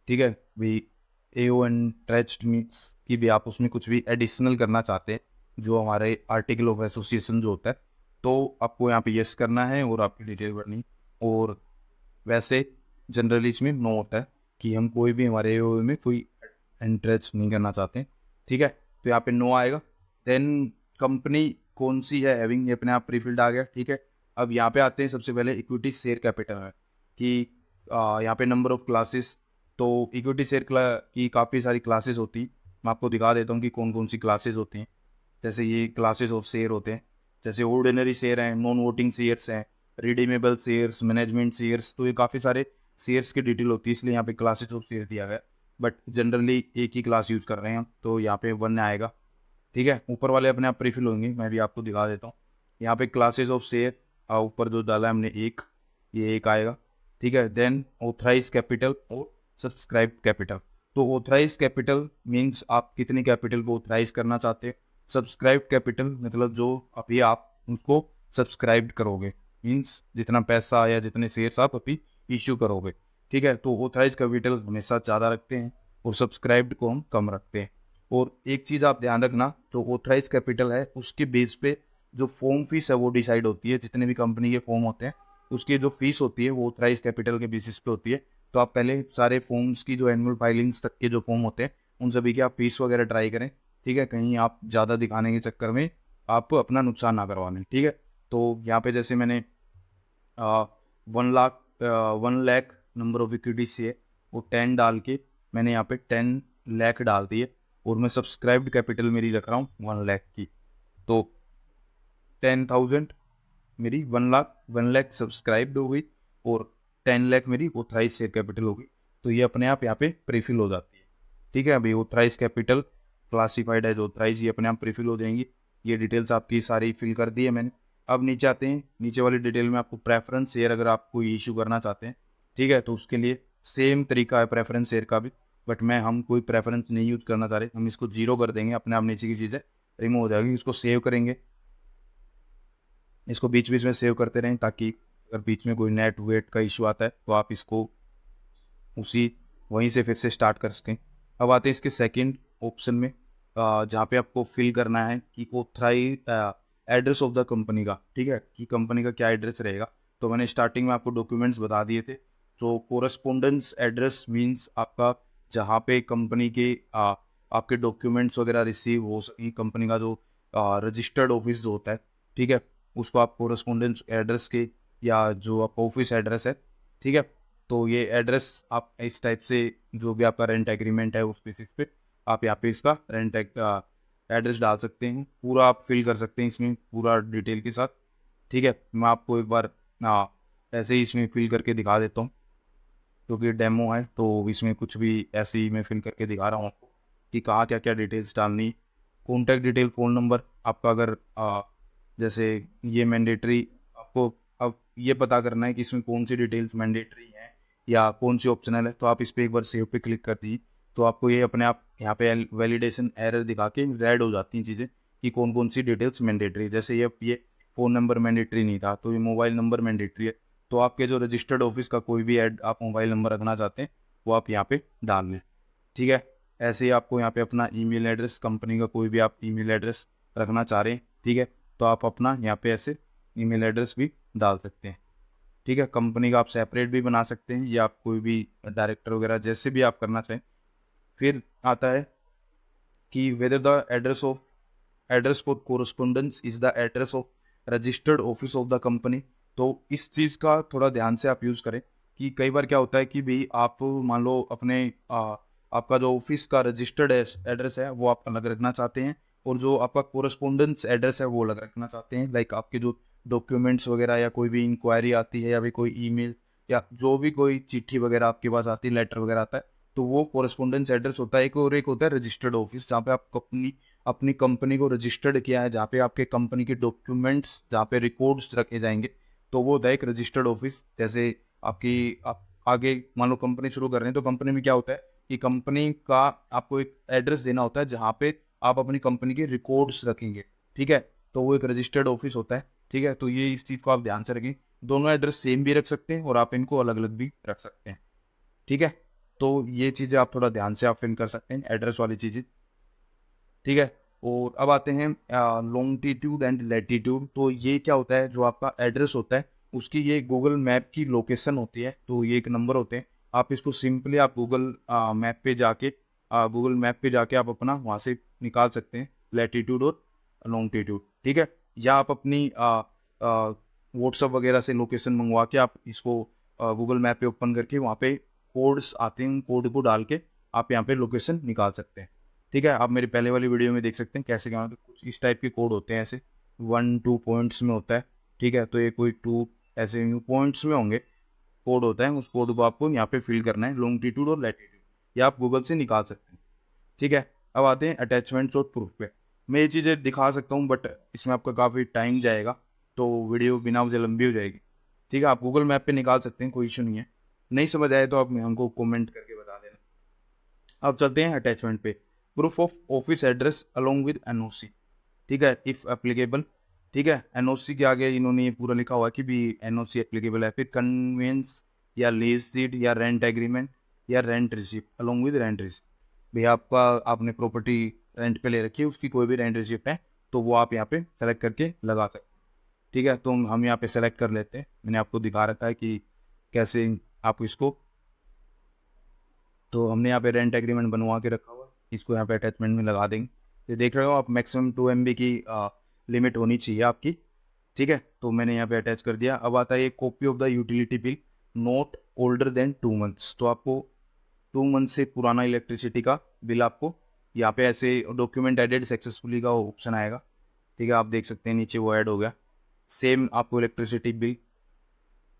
Speaker 1: ठीक है भाई। एओ एंट्रेच्ड मीन्स कि भी आप उसमें कुछ भी एडिशनल करना चाहते हैं जो हमारे आर्टिकल ऑफ एसोसिएशन जो होता है, तो आपको यहाँ पे यस करना है और आपकी डिटेल भरनी। और वैसे जनरली इसमें नो होता है कि हम कोई भी हमारे एओ में कोई इंटरेस्ट नहीं करना चाहते, ठीक है। तो यहाँ पे नो आएगा। देन कंपनी कौन सी है हैविंग, ये अपने आप प्रीफिल्ड आ गया, ठीक है। अब यहाँ पे आते हैं, सबसे पहले इक्विटी शेयर कैपिटल है कि यहाँ पे नंबर ऑफ क्लासेस। तो इक्विटी शेयर की काफ़ी सारी क्लासेस होती हैं, मैं आपको दिखा देता हूँ कि कौन कौन सी क्लासेस होती हैं। जैसे ये क्लासेस ऑफ शेयर होते हैं, जैसे ऑर्डिनरी शेयर हैं, नॉन वोटिंग शेयर्स हैं, रिडीमेबल शेयर्स, मैनेजमेंट शेयर्स। तो ये काफ़ी सारे शेयर्स की डिटेल होती है, इसलिए यहाँ पे क्लासेस ऑफ शेयर दिया गया। बट जनरली एक ही क्लास यूज़ कर रहे हैं हम, तो यहाँ पे वन आएगा, ठीक है। ऊपर वाले अपने आप प्रीफिल होंगे, मैं भी आपको दिखा देता हूँ। यहाँ पे क्लासेस ऑफ शेयर ऊपर जो डाला है हमने एक, ये एक आएगा, ठीक है। देन ऑथराइज कैपिटल और सब्सक्राइब कैपिटल। तो ऑथराइज कैपिटल मीन्स आप कितनी कैपिटल को ऑथराइज करना चाहते हैं। सब्सक्राइब कैपिटल मतलब जो अभी आप उसको सब्सक्राइब करोगे, मीन्स जितना पैसा या जितने शेयर्स आप अभी इश्यू करोगे, ठीक है। तो ऑथराइज कैपिटल हमेशा ज़्यादा रखते हैं और सब्सक्राइब्ड को हम कम रखते हैं। और एक चीज़ आप ध्यान रखना, जो ऑथराइज कैपिटल है उसके बेस पे जो फॉर्म फीस है वो डिसाइड होती है। जितने भी कंपनी के फॉर्म होते हैं उसकी जो फीस होती है वो ऑथराइज कैपिटल के बेसिस पे होती है। तो आप पहले सारे फॉर्म्स की जो एनुअल फाइलिंग्स तक के जो फॉर्म होते हैं उन सभी की आप फीस वगैरह ट्राई करें, ठीक है। कहीं आप ज़्यादा दिखाने के चक्कर में आप अपना नुकसान ना करवा लें, ठीक है। तो यहाँ पे जैसे मैंने 1 लाख नंबर ऑफ इक्विटी से वो 10 डाल के मैंने यहाँ पे 10 लाख डाल दिए और मैं सब्सक्राइब्ड कैपिटल मेरी रख रहा हूँ 1 लाख की। तो 10,000 मेरी 1 लाख सब्सक्राइब्ड हो गई और 10 लाख मेरी ऑथराइज शेयर कैपिटल हो गई। तो ये अपने आप यहाँ पे प्रीफिल हो जाती है, ठीक है। अभी authorise capital classified as authorise, ये अपने आप प्रीफिल हो जाएंगी। ये डिटेल्स आपकी सारी फिल कर दी है मैंने। अब नीचे आते हैं, नीचे वाली डिटेल में आपको प्रेफरेंस शेयर अगर आप कोई इशू करना चाहते हैं, ठीक है, तो उसके लिए सेम तरीका है प्रेफरेंस शेयर का भी। बट हम कोई प्रेफरेंस नहीं यूज करना चाह रहे, हम इसको जीरो कर देंगे, अपने आप नीचे की चीज़ें रिमूव हो जाएगी। इसको सेव करेंगे, इसको बीच बीच में सेव करते रहें ताकि अगर बीच में कोई नेट वेट का इशू आता है तो आप इसको उसी वहीं से फिर से स्टार्ट कर सकें। अब आते हैं इसके सेकंड ऑप्शन में, जहाँ पे आपको फिल करना है कि authorise address of the company का, ठीक है, कि कंपनी का क्या एड्रेस रहेगा। तो मैंने स्टार्टिंग में आपको डॉक्यूमेंट्स बता दिए थे। तो कोरस्पोंडेंस एड्रेस मीन्स आपका जहाँ पे कंपनी के आपके डॉक्यूमेंट्स वगैरह रिसीव हो सके, कंपनी का जो रजिस्टर्ड ऑफिस जो होता है, ठीक है, उसको आप कोरस्पोंडेंस एड्रेस के या जो आपका ऑफिस एड्रेस है, ठीक है। तो ये एड्रेस आप इस टाइप से जो भी आपका रेंट एग्रीमेंट है उस बेसिस पे आप यहाँ पे इसका रेंट एड्रेस डाल सकते हैं। पूरा आप फिल कर सकते हैं इसमें पूरा डिटेल के साथ, ठीक है। मैं आपको एक बार ऐसे ही इसमें फिल करके दिखा देता हूँ क्योंकि डेमो है, तो इसमें कुछ भी ऐसे ही मैं फिल करके दिखा रहा हूँ आपको कि कहाँ क्या क्या डिटेल्स डालनी। कॉन्टैक्ट डिटेल, फ़ोन नंबर आपका, अगर जैसे ये मैंडेटरी आपको अब ये पता करना है कि इसमें कौन सी डिटेल्स मैंडेटरी हैं या कौन सी ऑप्शनल है, तो आप इस पर एक बार सेव पे क्लिक कर दीजिए। तो आपको ये अपने आप यहाँ पे वैलिडेशन एरर दिखा के रेड हो जाती हैं चीज़ें कि कौन कौन सी डिटेल्स मैंडेटरी है। जैसे ये फ़ोन नंबर मैंडेटरी नहीं था, तो ये मोबाइल नंबर मैंडेटरी है। तो आपके जो रजिस्टर्ड ऑफिस का कोई भी ऐड आप मोबाइल नंबर रखना चाहते हैं वो आप यहाँ पे डाल लें, ठीक है। ऐसे ही आपको यहाँ पे अपना ईमेल एड्रेस, कंपनी का कोई भी आप ईमेल एड्रेस रखना चाह रहे हैं, ठीक है, तो आप अपना यहाँ पे ऐसे ईमेल एड्रेस भी डाल सकते हैं, ठीक है। कंपनी का आप सेपरेट भी बना सकते हैं या आप कोई भी डायरेक्टर वगैरह जैसे भी आप करना चाहें। फिर आता है कि whether the address for correspondence is the address of registered office of the company. तो इस चीज़ का थोड़ा ध्यान से आप यूज़ करें कि कई बार क्या होता है कि भाई आप मान लो अपने आपका जो ऑफिस का रजिस्टर्ड एड्रेस है वो आप अलग रखना चाहते हैं और जो आपका कोरस्पोंडेंस एड्रेस है वो अलग रखना चाहते हैं। लाइक आपके जो डॉक्यूमेंट्स वगैरह या कोई भी इंक्वायरी आती है या भी कोई ईमेल या जो भी कोई चिट्ठी वगैरह आपके पास आती है, लेटर वगैरह आता है, तो वो कोरस्पोंडेंस एड्रेस होता है एक, और एक होता है रजिस्टर्ड ऑफिस जहाँ पे आप अपनी अपनी कंपनी को रजिस्टर्ड किया है, जहाँ पे आपके कंपनी के डॉक्यूमेंट्स, जहाँ पे रिकॉर्ड्स रखे जाएंगे, तो वो होता है एक रजिस्टर्ड ऑफिस। जैसे आप आगे मान लो कंपनी शुरू कर रहे हैं, तो कंपनी में क्या होता है कि कंपनी का आपको एक एड्रेस देना होता है जहाँ पे आप अपनी कंपनी के रिकॉर्ड्स रखेंगे, ठीक है। तो वो एक रजिस्टर्ड ऑफिस होता है, ठीक है। तो ये इस चीज़ को आप ध्यान से रखें, दोनों एड्रेस सेम भी रख सकते हैं और आप इनको अलग अलग भी रख सकते हैं, ठीक है। तो ये चीज़ें आप थोड़ा ध्यान से आप फिल कर सकते हैं, एड्रेस वाली चीज़ें, ठीक है। और अब आते हैं लॉन्गिट्यूड एंड लैटिट्यूड। तो ये क्या होता है, जो आपका एड्रेस होता है उसकी ये गूगल मैप की लोकेशन होती है। तो ये एक नंबर होते हैं, आप इसको सिंपली आप गूगल मैप पे जाके आप अपना वहाँ से निकाल सकते हैं लैटिट्यूड और लॉन्गिट्यूड, ठीक है। या आप अपनी व्हाट्सअप वगैरह से लोकेशन मंगवा के आप इसको गूगल मैप पे ओपन करके वहाँ पे कोड्स आते हैं, कोड को डाल के आप यहाँ पे लोकेशन निकाल सकते हैं, ठीक है। आप मेरी पहले वाली वीडियो में देख सकते हैं कैसे क्या होता है। कुछ इस टाइप के कोड होते हैं, ऐसे 1-2 पॉइंट्स में होता है, ठीक है। तो ये कोई 2 ऐसे पॉइंट्स में होंगे, कोड होता है, उस कोड को आपको यहाँ पे फिल करना है, लॉन्गिट्यूड और लैटिट्यूड, या आप गूगल से निकाल सकते हैं, ठीक है। अब आते हैं अटैचमेंट्स और प्रूफ पे। मैं ये चीज़ें दिखा सकता हूँ बट इसमें आपका काफ़ी टाइम जाएगा, तो वीडियो बिना वजह लंबी हो जाएगी, ठीक है। आप गूगल मैप पे निकाल सकते हैं, कोई इशू नहीं है। नहीं समझ आए तो आप हमको कमेंट करके बता देना। अब चलते हैं अटैचमेंट पे। Proof of office address along with NOC, ठीक है, इफ एप्लीकेबल, ठीक है। एनओसी के आगे इन्होंने ये पूरा लिखा हुआ है कि भी एनओसी एप्लीकेबल है। फिर कन्वेंस या लीज डीड या रेंट एग्रीमेंट या rent receipt along with rent receipt. भैया आपने प्रॉपर्टी रेंट पे ले रखी है, उसकी कोई भी रेंट रिसिप्ट है तो वो आप यहाँ पे सेलेक्ट करके लगा सकते हैं, ठीक है। तो हम यहाँ पे सेलेक्ट कर लेते हैं, मैंने आपको दिखा रखा है कि कैसे आप इसको, तो हमने यहाँ पे रेंट एग्रीमेंट बनवा के रखा हुआ है, इसको यहाँ पे अटैचमेंट में लगा देंगे। ये देख रहे हो आप, मैक्सिमम 2 MB की लिमिट होनी चाहिए आपकी, ठीक है। तो मैंने यहाँ पे अटैच कर दिया। अब आता है copy of the utility bill not older than 2 months. तो आपको 2 मंथ से पुराना इलेक्ट्रिसिटी का बिल आपको यहाँ पे ऐसे डॉक्यूमेंट एडेड सक्सेसफुली का ऑप्शन आएगा, ठीक है। आप देख सकते हैं नीचे वो ऐड हो गया। सेम आपको इलेक्ट्रिसिटी बिल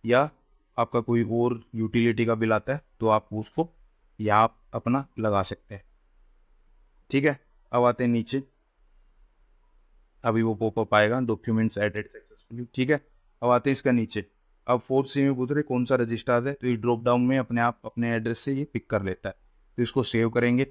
Speaker 1: या आपका कोई और यूटिलिटी का बिल आता है तो आप उसको यहाँ अपना लगा सकते हैं, ठीक है। अब आते हैं नीचे, अभी वो पॉपअप आएगा डॉक्यूमेंट्स एडेड सक्सेसफुली, ठीक है। अब आते हैं इसका नीचे। अब 4C में पूछ रहे कौन सा रजिस्टर है, तो ये ड्रॉप डाउन में अपने आप अपने एड्रेस से ये पिक कर लेता है। तो इसको सेव करेंगे।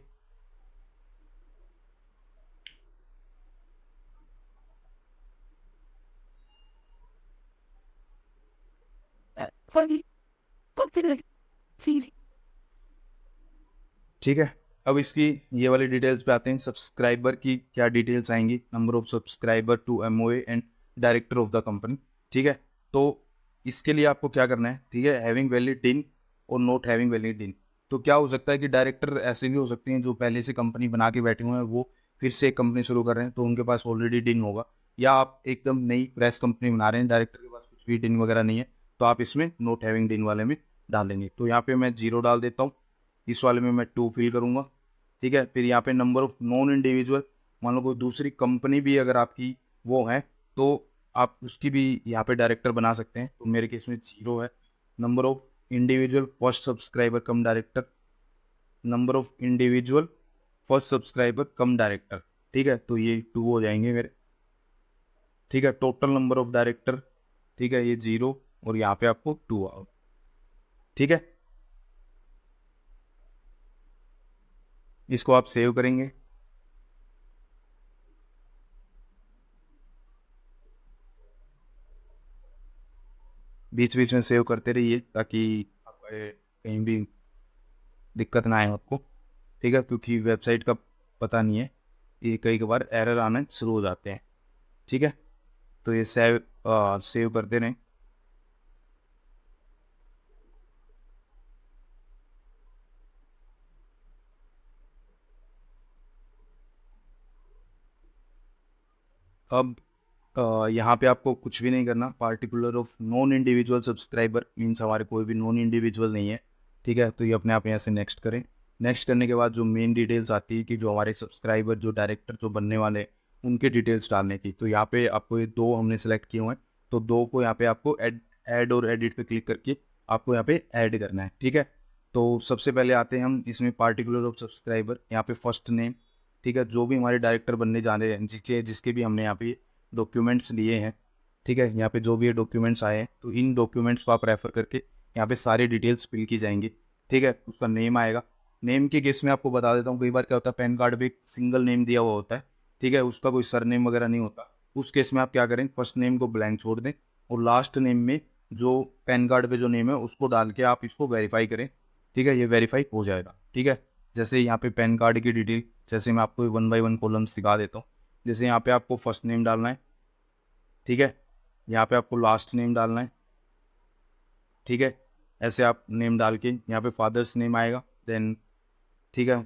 Speaker 1: ठीक है। अब इसकी ये वाली डिटेल्स पे आते हैं। सब्सक्राइबर की क्या डिटेल्स आएंगी, number of subscriber to MOA and director of the company, ठीक है। तो इसके लिए आपको क्या करना है, ठीक है, हैविंग वैलिड डिन और नॉट हैविंग वैलिड डिन। तो क्या हो सकता है कि डायरेक्टर ऐसे भी हो सकते हैं जो पहले से कंपनी बना के बैठे हुए हैं, वो फिर से एक कंपनी शुरू कर रहे हैं तो उनके पास ऑलरेडी डिन होगा, या आप एकदम नई फ्रेश कंपनी बना रहे हैं, डायरेक्टर के पास कुछ भी डिन वगैरह नहीं है, तो आप इसमें नॉट हैविंग डिन वाले में डाल देंगे। तो यहाँ पे मैं 0 डाल देता हूँ, इस वाले में मैं 2 फिल करूँगा, ठीक है। फिर यहाँ पे नंबर ऑफ नॉन इंडिविजुअल, मान लो कोई दूसरी कंपनी भी अगर आपकी वो है तो आप उसकी भी यहाँ पे डायरेक्टर बना सकते हैं, तो मेरे केस में 0 है। Number of individual first subscriber come director, number of individual first subscriber come director, ठीक है। तो ये 2 हो जाएंगे मेरे, ठीक है। टोटल नंबर ऑफ डायरेक्टर, ठीक है, ये 0 और यहाँ पे आपको 2 आओ, ठीक है। इसको आप सेव करेंगे। बीच बीच में सेव करते रहिए ताकि आपका कहीं भी दिक्कत ना आए आपको, ठीक है, क्योंकि वेबसाइट का पता नहीं है, ये कई बार एरर आने शुरू हो जाते हैं, ठीक है। तो ये सेव करते रहें। अब यहाँ पे आपको कुछ भी नहीं करना। Particular of non individual subscriber means हमारे कोई भी नॉन इंडिविजुअल नहीं है, ठीक है। तो ये अपने आप यहाँ से नेक्स्ट करें। नेक्स्ट करने के बाद जो मेन डिटेल्स आती है कि जो हमारे सब्सक्राइबर जो डायरेक्टर जो बनने वाले हैं उनके डिटेल्स डालने की, तो यहाँ पे आपको ये 2 हमने सेलेक्ट किए हुए हैं, तो 2 को यहाँ पे आपको ऐड और एडिट पे क्लिक करके आपको यहाँ पे ऐड करना है, ठीक है। तो सबसे पहले आते हैं हम इसमें पार्टिकुलर ऑफ सब्सक्राइबर, यहाँ पे फर्स्ट नेम, ठीक है, जो भी हमारे डायरेक्टर बनने जा रहे हैं, जिसके भी हमने यहाँ पे डॉक्यूमेंट्स लिए हैं, ठीक है, यहाँ पे जो भी ये डॉक्यूमेंट्स आए हैं, तो इन डॉक्यूमेंट्स को आप रेफर करके यहाँ पे सारी डिटेल्स फिल की जाएंगी। ठीक है, उसका नेम आएगा। नेम के केस में आपको बता देता हूँ, कई बार क्या होता है पैन कार्ड पे एक सिंगल नेम दिया हुआ होता है, ठीक है, उसका कोई सरनेम वगैरह नहीं होता। उस केस में आप क्या करें, फर्स्ट नेम को ब्लैंक छोड़ दें और लास्ट नेम में जो पैन कार्ड पे जो नेम है उसको डाल के आप इसको वेरीफाई करें। ठीक है, ये वेरीफाई हो जाएगा। ठीक है, जैसे यहाँ पे पैन कार्ड की डिटेल, जैसे मैं आपको 1 बाय 1 कॉलम सिखा देता हूँ। जैसे यहाँ पे आपको फर्स्ट नेम डालना है, ठीक है, यहाँ पे आपको लास्ट नेम डालना है, ठीक है, ऐसे आप नेम डाल के यहाँ पे फादर्स नेम आएगा, देन ठीक है,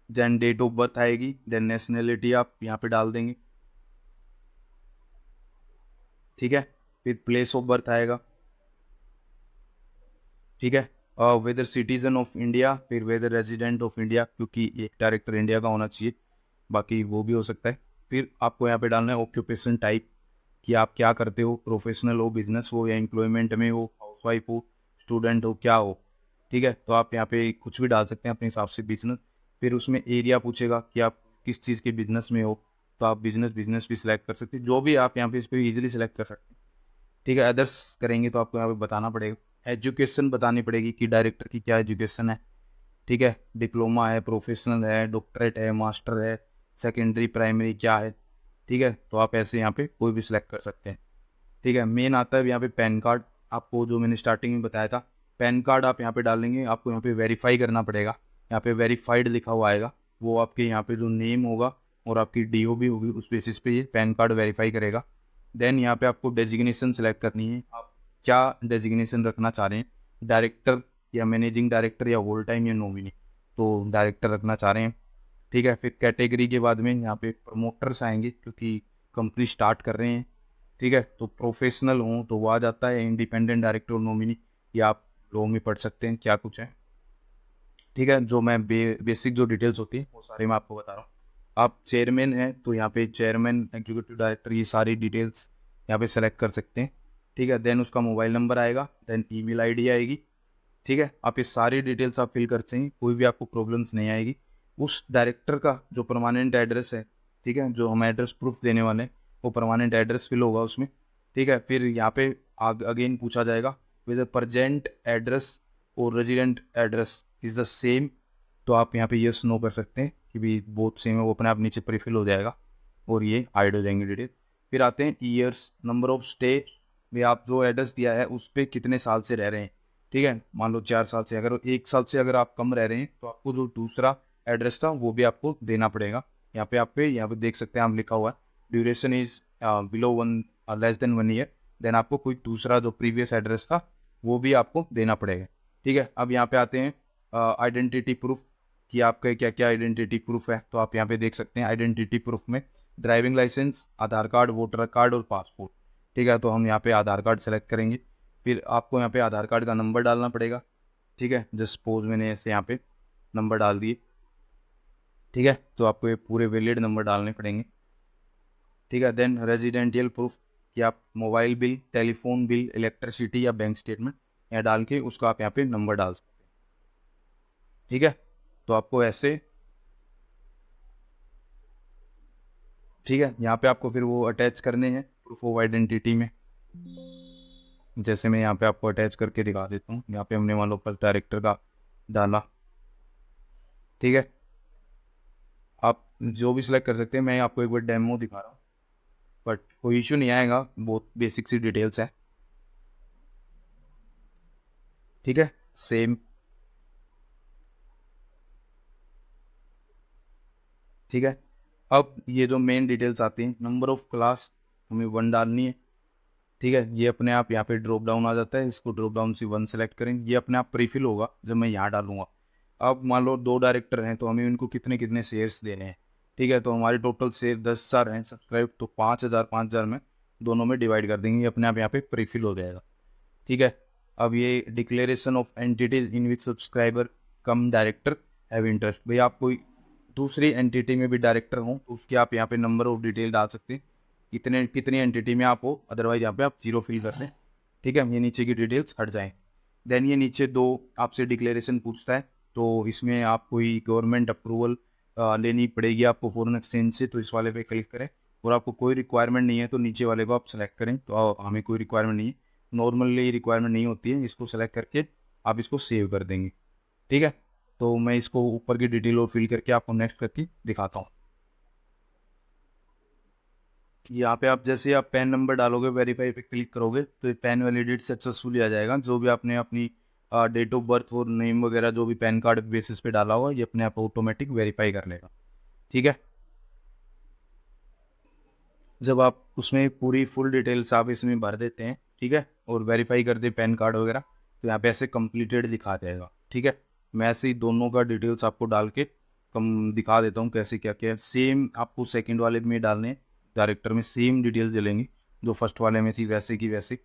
Speaker 1: देन डेट ऑफ बर्थ आएगी, देन नेशनैलिटी आप यहाँ पे डाल देंगे। ठीक है, फिर प्लेस ऑफ बर्थ आएगा, ठीक है, वेदर सिटीजन ऑफ इंडिया, फिर वेदर रेजिडेंट ऑफ इंडिया, क्योंकि एक डायरेक्टर इंडिया का होना चाहिए, बाकी वो भी हो सकता है। फिर आपको यहाँ पे डालना है ऑक्यूपेशन टाइप, कि आप क्या करते हो, प्रोफेशनल हो, बिजनेस हो, या एम्प्लॉयमेंट में हो, हाउसवाइफ हो, स्टूडेंट हो, क्या हो। ठीक है, तो आप यहाँ पे कुछ भी डाल सकते हैं अपने हिसाब से, बिजनेस। फिर उसमें एरिया पूछेगा कि आप किस चीज़ के बिजनेस में हो, तो आप बिजनेस भी सिलेक्ट कर सकते हैं, जो भी आप यहाँ पे इस पर इजीली सेलेक्ट कर सकते हैं। ठीक है, अदर्स करेंगे तो आपको यहाँ पे बताना पड़ेगा, एजुकेशन बतानी पड़ेगी कि डायरेक्टर की क्या एजुकेशन है। ठीक है, डिप्लोमा है, प्रोफेशनल है, डॉक्टरेट है, मास्टर है, सेकेंडरी प्राइमरी क्या है। ठीक है, तो आप ऐसे यहाँ पे कोई भी सिलेक्ट कर सकते हैं। ठीक है, मेन आता है यहाँ पे पैन कार्ड, आपको जो मैंने स्टार्टिंग में बताया था, पैन कार्ड आप यहाँ पे डालेंगे, आपको यहाँ पे वेरीफाई करना पड़ेगा। यहाँ पे वेरीफाइड लिखा हुआ आएगा, वो आपके यहाँ पे जो नेम होगा और आपकी डीओबी होगी, उस बेसिस पे ये पैन कार्ड वेरीफाई करेगा। देन यहाँ पे आपको डेजिग्नेशन सेलेक्ट करनी है, आप क्या डेजिग्नेशन रखना चाह रहे हैं, डायरेक्टर या मैनेजिंग डायरेक्टर या होल टाइम या नॉमिनी, तो डायरेक्टर रखना चाह रहे हैं। ठीक है, फिर कैटेगरी के बाद में यहाँ पे प्रमोटर्स आएंगे, क्योंकि कंपनी स्टार्ट कर रहे हैं। ठीक है, तो प्रोफेशनल हो तो वो आ जाता है, इंडिपेंडेंट डायरेक्टर और नॉमिनी, या आप लॉ में पढ़ सकते हैं क्या कुछ है। ठीक है, जो मैं बेसिक जो डिटेल्स होती है वो सारी मैं आपको बता रहा हूँ। आप चेयरमैन हैं तो यहाँ पे चेयरमैन, एग्जीक्यूटिव डायरेक्टर, ये सारी डिटेल्स यहाँ पे सेलेक्ट कर सकते हैं। ठीक है, देन उसका मोबाइल नंबर आएगा, देन ईमेल आईडी आएगी। ठीक है, आप ये सारी डिटेल्स आप फिल करते हैं, कोई भी आपको प्रॉब्लम्स नहीं आएगी। उस डायरेक्टर का जो परमानेंट एड्रेस है, ठीक है, जो हम एड्रेस प्रूफ देने वाले हैं, वो परमानेंट एड्रेस फिल होगा उसमें। ठीक है, फिर यहाँ पे अगेन पूछा जाएगा विद प्रजेंट एड्रेस और resident address is the same, तो आप यहाँ पे यस नो कर सकते हैं कि भी बोथ सेम है, वो अपने आप नीचे प्रीफिल हो जाएगा और ये हाइड हो जाएंगे डिटेल। फिर आते हैं ईयर्स, नंबर ऑफ स्टे, भी आप जो एड्रेस दिया है उस पर कितने साल से रह रहे हैं। ठीक है, मान लो 4 साल से, अगर 1 साल से अगर आप कम रह रहे हैं तो आपको जो दूसरा एड्रेस था वो भी आपको देना पड़ेगा। यहाँ पे देख सकते हैं, आप लिखा हुआ है duration is below 1 less than 1 year, then आपको कोई दूसरा जो प्रीवियस एड्रेस था वो भी आपको देना पड़ेगा। ठीक है, अब यहाँ पे आते हैं आइडेंटिटी प्रूफ, कि आपका क्या क्या आइडेंटिटी प्रूफ है, तो आप यहाँ पे देख सकते हैं आइडेंटिटी प्रूफ में ड्राइविंग लाइसेंस, आधार कार्ड, वोटर कार्ड और पासपोर्ट। ठीक है, तो हम यहाँ पे आधार कार्ड सेलेक्ट करेंगे। फिर आपको यहाँ पे आधार कार्ड का नंबर डालना पड़ेगा। ठीक है, जस्ट सपोज मैंने ऐसे यहाँ पे नंबर डाल दिए। ठीक है, तो आपको ये पूरे वैलिड नंबर डालने पड़ेंगे। ठीक है, देन रेजिडेंशियल प्रूफ, कि आप mobile bill, telephone bill, electricity या बैंक स्टेटमेंट यहाँ डाल के उसका आप यहाँ पे नंबर डाल सकते हैं। ठीक है, तो आपको ऐसे, ठीक है, यहाँ पे आपको फिर वो अटैच करने हैं प्रूफ ऑफ आइडेंटिटी में। जैसे मैं यहाँ पे आपको अटैच करके दिखा देता हूँ, यहाँ पे हमने मान लो फर्स्ट डायरेक्टर का डाला। ठीक है, आप जो भी सिलेक्ट कर सकते हैं, मैं आपको एक बार डेमो दिखा रहा हूँ, बट कोई इशू नहीं आएगा, बहुत बेसिक सी डिटेल्स है। ठीक है, सेम। ठीक है, अब ये जो मेन डिटेल्स आती हैं, नंबर ऑफ क्लास हमें 1 डालनी है। ठीक है, ये अपने आप यहाँ पे ड्रॉप डाउन आ जाता है, इसको ड्रॉप डाउन से 1 सेलेक्ट करें, ये अपने आप प्रीफिल होगा जब मैं यहाँ डालूंगा। अब मान लो 2 डायरेक्टर हैं तो हमें उनको कितने कितने शेयर्स देने हैं। ठीक है, तो हमारे टोटल शेयर 10,000 हैं सब्सक्राइब, तो 5,000 में दोनों में डिवाइड कर देंगे, ये अपने आप यहाँ पे प्रीफिल हो जाएगा। ठीक है, अब ये declaration of entities in which subscriber come director have interest, भाई आप कोई दूसरी एंटिटी में भी डायरेक्टर हो तो उसके आप यहाँ पे नंबर ऑफ डिटेल डाल सकते हैं, कितनी एंटिटी में आप हो, अदरवाइज यहाँ पे आप 0 फिल कर दें। ठीक है, ये नीचे की डिटेल्स हट जाएं। देन ये नीचे 2 आपसे डिक्लेरेशन पूछता है, तो इसमें आप कोई गवर्नमेंट अप्रूवल लेनी पड़ेगी आपको फॉरेन एक्सचेंज से, तो इस वाले पे क्लिक करें। और आपको कोई रिक्वायरमेंट नहीं है तो नीचे वाले को आप सेलेक्ट करें। तो हमें कोई रिक्वायरमेंट नहीं है, नॉर्मली रिक्वायरमेंट नहीं होती है। इसको सेलेक्ट करके आप इसको सेव कर देंगे। ठीक है, तो मैं इसको ऊपर की डिटेल और फिल करके आपको नेक्स्ट करके दिखाता हूँ। यहाँ पे आप जैसे आप पैन नंबर डालोगे, वेरीफाई पे क्लिक करोगे, तो पैन वैलिडेट सक्सेसफुली आ जाएगा। जो भी आपने अपनी डेट ऑफ बर्थ और नेम वगैरह जो भी पैन कार्ड बेसिस पे डाला हुआ, ये अपने आप ऑटोमेटिक वेरीफाई कर लेगा। ठीक है, जब आप उसमें पूरी फुल डिटेल्स आप इसमें भर देते हैं, ठीक है, और वेरीफाई कर दे पैन कार्ड वगैरह, तो यहाँ पे ऐसे कंप्लीटेड दिखा देगा। ठीक है, मैं ऐसे ही दोनों का डिटेल्स आपको डाल के कम दिखा देता हूँ कैसे क्या क्या है। सेम आपको सेकंड वाले में डालने, डायरेक्टर में सेम डिटेल्स डलेंगी जो फर्स्ट वाले में थी, वैसे की वैसे।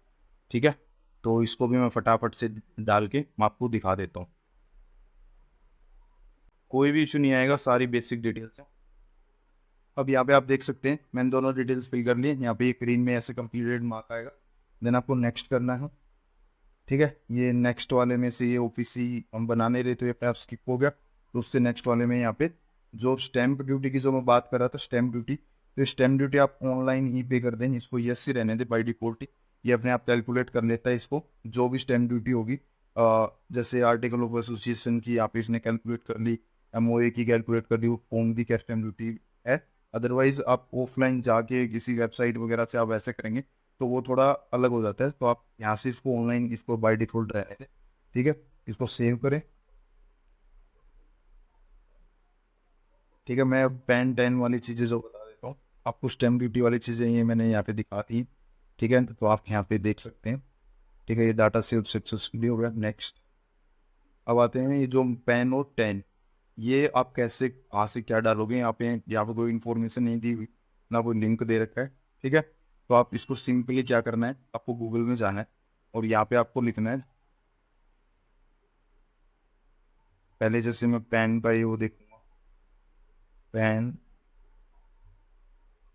Speaker 1: ठीक है, तो इसको भी मैं फटाफट से डाल के मैं आपको दिखा देता हूँ। कोई भी इशू नहीं आएगा, सारी बेसिक डिटेल्स हैं। अब यहाँ पे आप देख सकते हैं मैंने दोनों डिटेल्स फिल कर लिए। यहाँ पे स्क्रीन में ऐसे कंप्लीटेड मार्क आएगा, देन आपको नेक्स्ट करना है। ठीक है, ये नेक्स्ट वाले में से ये ओपीसी हम बनाने रहे तो ये अपने आप स्किप हो गया, तो उससे नेक्स्ट वाले में यहाँ पे जो स्टैंप ड्यूटी की जो मैं बात कर रहा था, स्टैंप ड्यूटी, तो स्टैंप ड्यूटी आप ऑनलाइन ही पे कर दें। इसको यस ही रहने दें बाई डिफॉल्ट ही, ये अपने आप कैलकुलेट कर लेता है इसको। जो भी स्टैंप ड्यूटी होगी, जैसे आर्टिकल ऑफ एसोसिएशन की आप इसने कैलकुलेट कर ली, एमओए की कैलकुलेट कर ली, वो फोन की क्या स्टैंप ड्यूटी है। अदरवाइज आप ऑफलाइन जाके किसी वेबसाइट वगैरह से आप ऐसे करेंगे तो वो थोड़ा अलग हो जाता है। तो आप यहाँ से इसको ऑनलाइन इसको बाय डिफॉल्ट रहने दें। ठीक है, इसको सेव करें। ठीक है, मैं पैन 10 वाली चीज़ें जो बता देता हूँ आपको, स्टैम्प ड्यूटी वाली चीज़ें ये मैंने यहाँ पे दिखा दी। ठीक है, तो आप यहाँ पे देख सकते हैं। ठीक है, ये डाटा सेव सक्सेसफुली हो गया। नेक्स्ट, अब आते हैं ये जो पैन और 10, ये आप कैसे कहाँ से क्या डालोगे। यहाँ पे कोई इन्फॉर्मेशन नहीं दी हुई, ना कोई लिंक दे रखा है। ठीक है, तो आप इसको सिंपली क्या करना है, आपको गूगल में जाना है और यहाँ पे आपको लिखना है, पहले जैसे मैं पैन का ये वो देखूंगा, पैन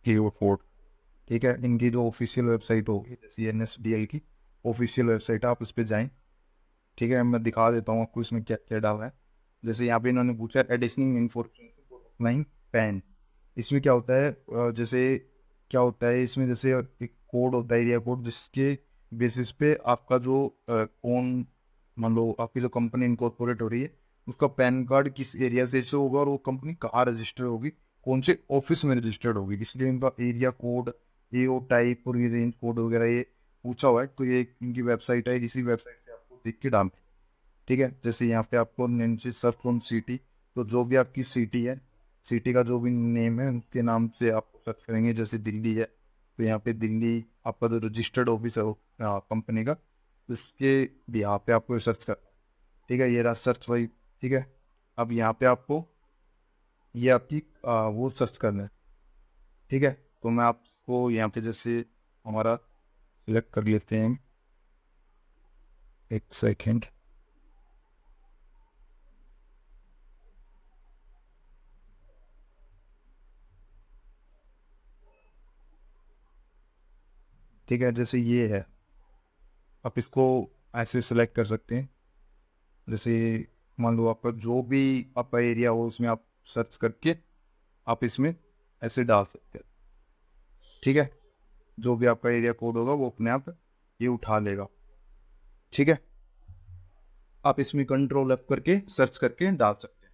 Speaker 1: हीरो फोर्ट। ठीक है, इनकी जो ऑफिशियल वेबसाइट होगी, जैसे एनएसडीएल की ऑफिशियल वेबसाइट है, आप उस पर जाएं। ठीक है, मैं दिखा देता हूँ आपको इसमें क्या क्या डाला है। जैसे यहाँ पे इन्होंने पूछा एडिशनिंग इन्फॉर्मेशन ऑफलाइन पैन। इसमें क्या होता है, जैसे क्या होता है इसमें, जैसे एक कोड होता है, एरिया कोड, जिसके बेसिस पे आपका जो कौन, मान लो आपकी जो कंपनी इनकॉर्पोरेट हो रही है, उसका पैन कार्ड किस एरिया से इशू होगा और वो कंपनी कहाँ रजिस्टर होगी, कौन से ऑफिस में रजिस्टर्ड होगी, इसलिए इनका एरिया कोड, एओ टाइप और ये रेंज कोड वगैरह ये पूछा हुआ है। तो ये इनकी वेबसाइट है, इसी वेबसाइट से आपको देख के डालना है। ठीक है, जैसे यहाँ पे आपको नेम से सर्च फ्रॉम सिटी, तो जो भी आपकी सिटी है, सिटी का जो भी नेम है उसके नाम से आप सर्च करेंगे। जैसे दिल्ली है, तो यहाँ पे दिल्ली आपका जो रजिस्टर्ड ऑफिस है कंपनी का, उसके भी यहाँ पे आपको सर्च करना है। ठीक है, ये रहा सर्च भाई। ठीक है, अब यहाँ पे आपको ये आपकी वो सर्च करना है। ठीक है, तो मैं आपको यहाँ पे जैसे हमारा सिलेक्ट कर लेते हैं, एक सेकेंड। ठीक है, जैसे ये है, आप इसको ऐसे सिलेक्ट कर सकते हैं। जैसे मान लो आपका जो भी आपका एरिया हो उसमें आप सर्च करके आप इसमें ऐसे डाल सकते हैं। ठीक है, जो भी आपका एरिया कोड होगा वो अपने आप ये उठा लेगा। ठीक है, आप इसमें कंट्रोल एफ करके सर्च करके डाल सकते हैं।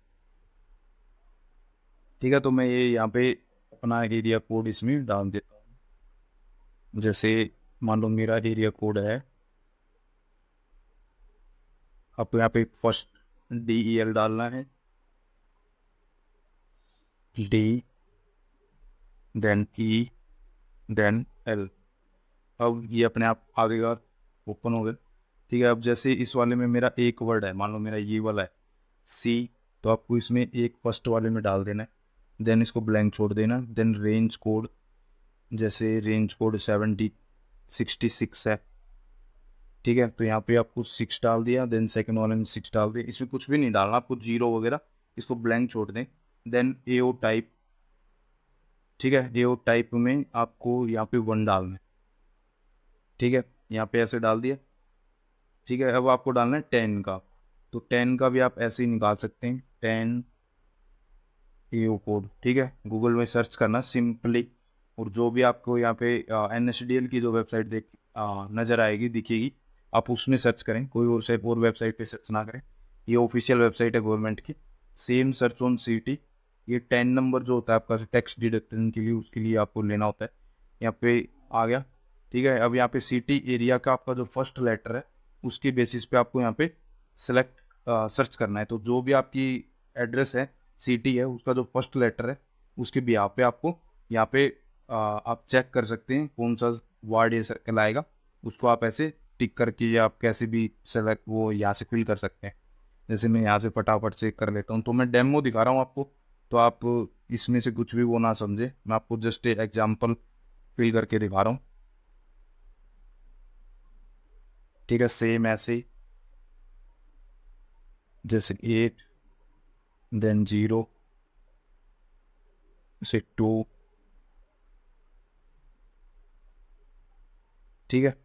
Speaker 1: ठीक है, तो मैं ये यहाँ पे अपना एरिया कोड इसमें डाल देता हूँ। जैसे मान लो मेरा एरिया कोड है, आपको यहाँ पे फर्स्ट DEL डालना है, D then E then L। अब ये अपने आप आगे ओपन हो गया। ठीक है, अब जैसे इस वाले में मेरा एक वर्ड है, मान लो मेरा ये वाला है C, तो आपको इसमें एक फर्स्ट वाले में डाल देना है, देन इसको ब्लैंक छोड़ देना। देन रेंज कोड, जैसे रेंज कोड 7066 है। ठीक है, तो यहाँ पे आपको 6 डाल दिया, देन सेकंड वाले में 6 डाल दिया। इसमें कुछ भी नहीं डालना आपको, जीरो वगैरह, इसको ब्लैंक छोड़ दें। Then AO type. ठीक है, AO टाइप में आपको यहाँ पे 1 डालना है। ठीक है, यहाँ पे ऐसे डाल दिया। ठीक है, अब आपको डालना है 10 का, तो 10 का भी आप ऐसे ही निकाल सकते हैं, 10 EO कोड, ठीक है। गूगल में सर्च करना सिंपली, और जो भी आपको यहाँ पे NSDL की जो वेबसाइट नज़र आएगी, दिखेगी, आप उसमें सर्च करें, कोई और वेबसाइट पे सर्च ना करें। ये ऑफिशियल वेबसाइट है गवर्नमेंट की। Same search on CT। ये 10 नंबर जो होता है आपका टैक्स डिडक्शन के लिए, उसके लिए आपको लेना होता है। यहाँ पे आ गया, ठीक है। अब यहाँ पे सिटी एरिया का आपका जो फर्स्ट लेटर है, उसके बेसिस पे आपको यहाँ पे सेलेक्ट सर्च करना है। तो जो भी आपकी एड्रेस है, सिटी है, उसका जो फर्स्ट लेटर है, उसके बिहाफ पे आपको यहाँ पे आप चेक कर सकते हैं कौन सा वार्ड ये कहलाएगा। उसको आप ऐसे टिक करके या आप कैसे भी सेलेक्ट वो यहाँ से फिल कर सकते हैं। जैसे मैं यहाँ से फटाफट से कर लेता हूँ, तो मैं डेमो दिखा रहा हूँ आपको, तो आप इसमें से कुछ भी वो ना समझे, मैं आपको जस्ट एक एग्जाम्पल फिल करके दिखा रहा हूँ, ठीक है। सेम ऐसे ही, जैसे 8 देन 0 से 2, ठीक है।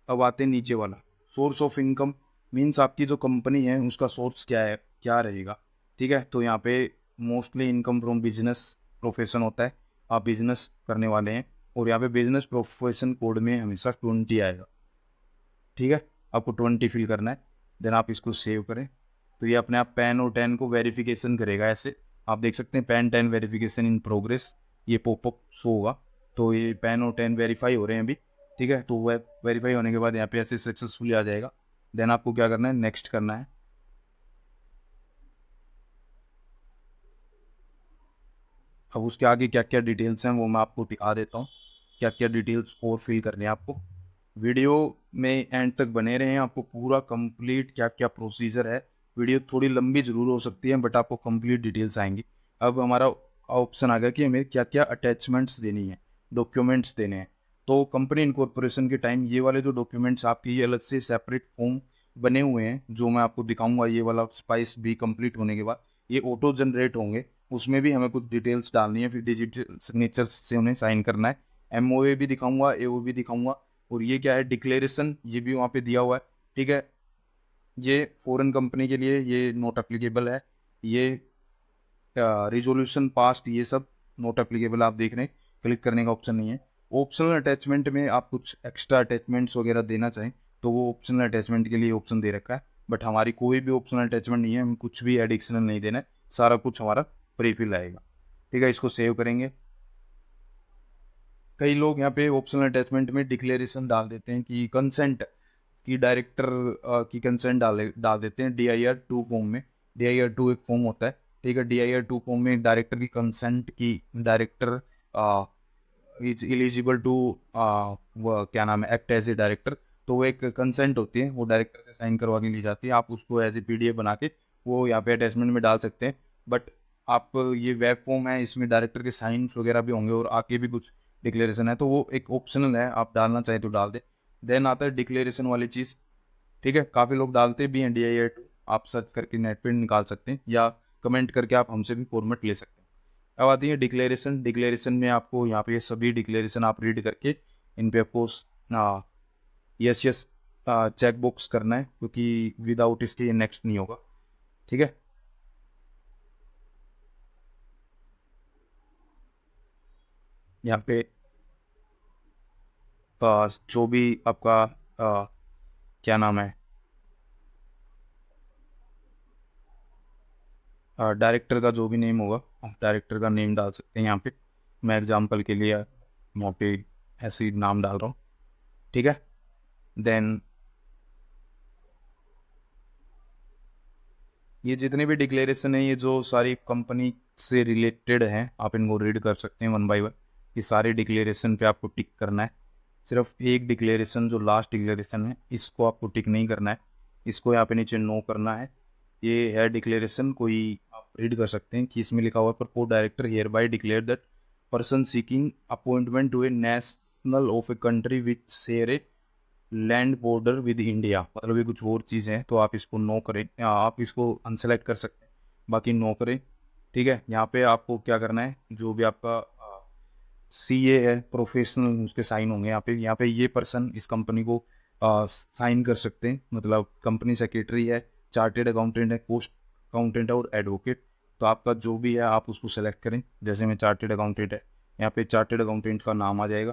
Speaker 1: अब आते हैं नीचे वाला, सोर्स ऑफ इनकम, मीन्स आपकी जो कंपनी है उसका सोर्स क्या है, क्या रहेगा, ठीक है। तो यहाँ पे mostly income from business profession होता है, आप बिजनेस करने वाले हैं, और यहाँ पे बिजनेस प्रोफेशन कोड में हमेशा 20 आएगा, ठीक है। आपको 20 फिल करना है, देन आप इसको सेव करें। तो ये अपने आप पैन और 10 को वेरिफिकेशन करेगा। ऐसे आप देख सकते हैं पैन 10 वेरिफिकेशन इन प्रोग्रेस, ये पॉपअप शो होगा। तो ये पैन और 10 वेरीफाई हो रहे हैं अभी, ठीक है। तो वह वेरीफाई होने के बाद यहाँ पे ऐसे सक्सेसफुली आ जाएगा। देन आपको क्या करना है, नेक्स्ट करना है। अब उसके आगे क्या क्या डिटेल्स हैं वो मैं आपको दिखा देता हूँ, क्या क्या डिटेल्स और फिल करने हैं आपको। वीडियो में एंड तक बने रहे हैं, आपको पूरा कंप्लीट क्या क्या प्रोसीजर है। वीडियो थोड़ी लंबी जरूर हो सकती है, बट आपको कंप्लीट डिटेल्स आएंगी। अब हमारा ऑप्शन आ गया कि हमें क्या क्या अटैचमेंट्स देनी है, डॉक्यूमेंट्स देने हैं। तो कंपनी इनकॉर्पोरेशन के टाइम ये वाले जो डॉक्यूमेंट्स आपके, ये अलग से सेपरेट फॉर्म बने हुए हैं, जो मैं आपको दिखाऊंगा। ये वाला स्पाइस भी कंप्लीट होने के बाद ये ऑटो जनरेट होंगे, उसमें भी हमें कुछ डिटेल्स डालनी है, फिर डिजिटल सिग्नेचर से उन्हें साइन करना है। MOA भी दिखाऊंगा, AO भी दिखाऊंगा। और ये क्या है, डिक्लेरेशन, ये भी वहाँ पे दिया हुआ है, ठीक है। ये फॉरेन कंपनी के लिए ये नॉट अप्लीकेबल है। ये रिजोल्यूशन पास्ट, ये सब नॉट अप्लीकेबल, आप देख रहे हैं, क्लिक करने का ऑप्शन नहीं है। ऑप्शनल अटैचमेंट में आप कुछ एक्स्ट्रा अटैचमेंट्स वगैरह देना चाहें तो वो ऑप्शनल अटैचमेंट के लिए ऑप्शन दे रखा है, बट हमारी कोई भी ऑप्शनल अटैचमेंट नहीं है, हम कुछ भी एडिशनल नहीं देना है, सारा कुछ हमारा प्रीफिल आएगा, ठीक है। इसको सेव करेंगे। कई लोग यहाँ पे ऑप्शनल अटैचमेंट में डिक्लेरेशन डाल देते हैं कि कंसेंट की, डायरेक्टर की कंसेंट डाल देते हैं DIR-2 फॉर्म में। DIR-2 एक फॉर्म होता है, ठीक है। DIR-2 फॉर्म में डायरेक्टर की कंसेंट की, डायरेक्टर इज एलिजिबल टू वो क्या नाम है, एक्ट एज ए डायरेक्टर। तो वो एक कंसेंट होती है, वो डायरेक्टर से साइन करवा के ली जाती है। आप उसको एज ए PDF बना के वो यहाँ पे अटैचमेंट में डाल सकते हैं। बट आप, ये वेब फॉर्म है, इसमें डायरेक्टर के साइंस वगैरह भी होंगे और आगे भी कुछ डिक्लेरेशन है, तो वो एक ऑप्शनल है, आप डालना चाहे तो डाल दे। देन आता है डिक्लेरेशन वाली चीज़, ठीक है। काफ़ी लोग डालते भी हैं DIR-2, आप सर्च करके नेट पे निकाल सकते हैं, या कमेंट करके आप हमसे भी फॉर्मेट ले सकते हैं। अब आती है डिक्लेरेशन। डिक्लेरेशन में आपको यहाँ पे सभी डिक्लेरेशन आप रीड करके इन पे आपको यस यस चेक बॉक्स करना है, क्योंकि विदाउट इसके ये नेक्स्ट नहीं होगा, ठीक है। यहाँ पे जो भी आपका क्या नाम है, डायरेक्टर का जो भी नेम होगा, आप डायरेक्टर का नेम डाल सकते हैं यहाँ पे। मैं एग्जांपल के लिए यहाँ पे ऐसे ही नाम डाल रहा हूँ, ठीक है। देन ये जितने भी डिक्लेरेशन है, ये जो सारी कंपनी से रिलेटेड हैं, आप इनको रीड कर सकते हैं वन बाय वन। ये सारे डिक्लेरेशन पे आपको टिक करना है। सिर्फ एक डिक्लेरेशन जो लास्ट डिक्लेरेशन है, इसको आपको टिक नहीं करना है, इसको यहाँ पे नीचे नो करना है। ये है डिक्लेरेशन, कोई आप रीड कर सकते हैं कि इसमें लिखा हुआ है, propose director hereby declare that person seeking appointment to a national of a country which share a land border with India, मतलब ये कुछ और चीज़ है, तो आप इसको नो करें, आप इसको अनसेलेक्ट कर सकते हैं, बाकी नो करें, ठीक है। यहाँ पे आपको क्या करना है, जो भी आपका CA है प्रोफेशनल, उसके साइन होंगे यहाँ पे ये पर्सन इस कंपनी को साइन कर सकते हैं, मतलब कंपनी सेक्रेटरी है, चार्टेड अकाउंटेंट है, कोस्ट अकाउंटेंट है और एडवोकेट। तो आपका जो भी है आप उसको सेलेक्ट करें। जैसे मैं चार्टेड अकाउंटेंट है, यहाँ पे चार्टेड अकाउंटेंट का नाम आ जाएगा,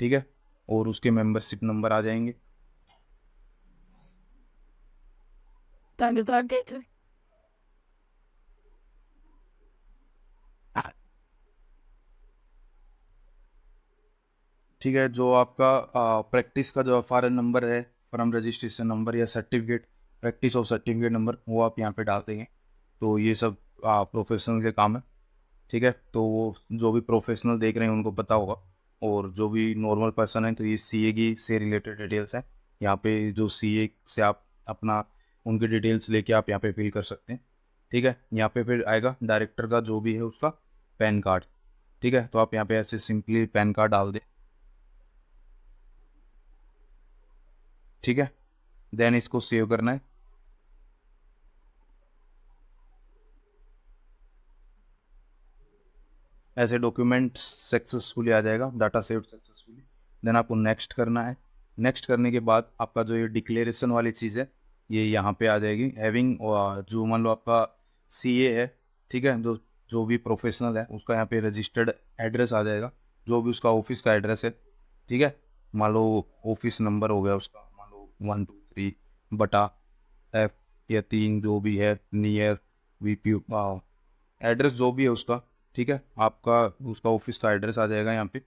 Speaker 1: ठीक है, और उसके मेंबरशिप नंबर आ जाएंगे। ठीक है, जो आपका प्रैक्टिस का जो FRN नंबर है, फर्म रजिस्ट्रेशन नंबर या सर्टिफिकेट, प्रैक्टिस और सर्टिफिकेट नंबर, वो आप यहाँ पे डाल देंगे। तो ये सब प्रोफेशनल के काम है, ठीक है। तो वो जो भी प्रोफेशनल देख रहे हैं उनको पता होगा, और जो भी नॉर्मल पर्सन है तो ये CA की से रिलेटेड डिटेल्स हैं। यहाँ पे जो CA से आप अपना उनकी डिटेल्स लेके आप यहाँ पे फिल कर सकते हैं, ठीक है। यहाँ पे फिर आएगा डायरेक्टर का जो भी है उसका पैन कार्ड, ठीक है। तो आप यहाँ पे ऐसे सिंपली पैन कार्ड डाल दें, ठीक है। देन इसको सेव करना है। ऐसे डॉक्यूमेंट सक्सेसफुली आ जाएगा, डाटा सेव्ड सक्सेसफुली। देन आपको नेक्स्ट करना है। नेक्स्ट करने के बाद आपका जो ये डिक्लेरेशन वाली चीज़ है ये यहाँ पे आ जाएगी। हैविंग, जो मान लो आपका CA है, ठीक है, जो जो भी प्रोफेशनल है उसका यहाँ पे रजिस्टर्ड एड्रेस आ जाएगा, जो भी उसका ऑफिस का एड्रेस है, ठीक है। मान लो ऑफिस नंबर हो गया उसका, मान लो 123/F या 3, जो भी है नियर VP, एड्रेस जो भी है उसका, ठीक है। आपका उसका ऑफिस का एड्रेस आ जाएगा यहाँ पे,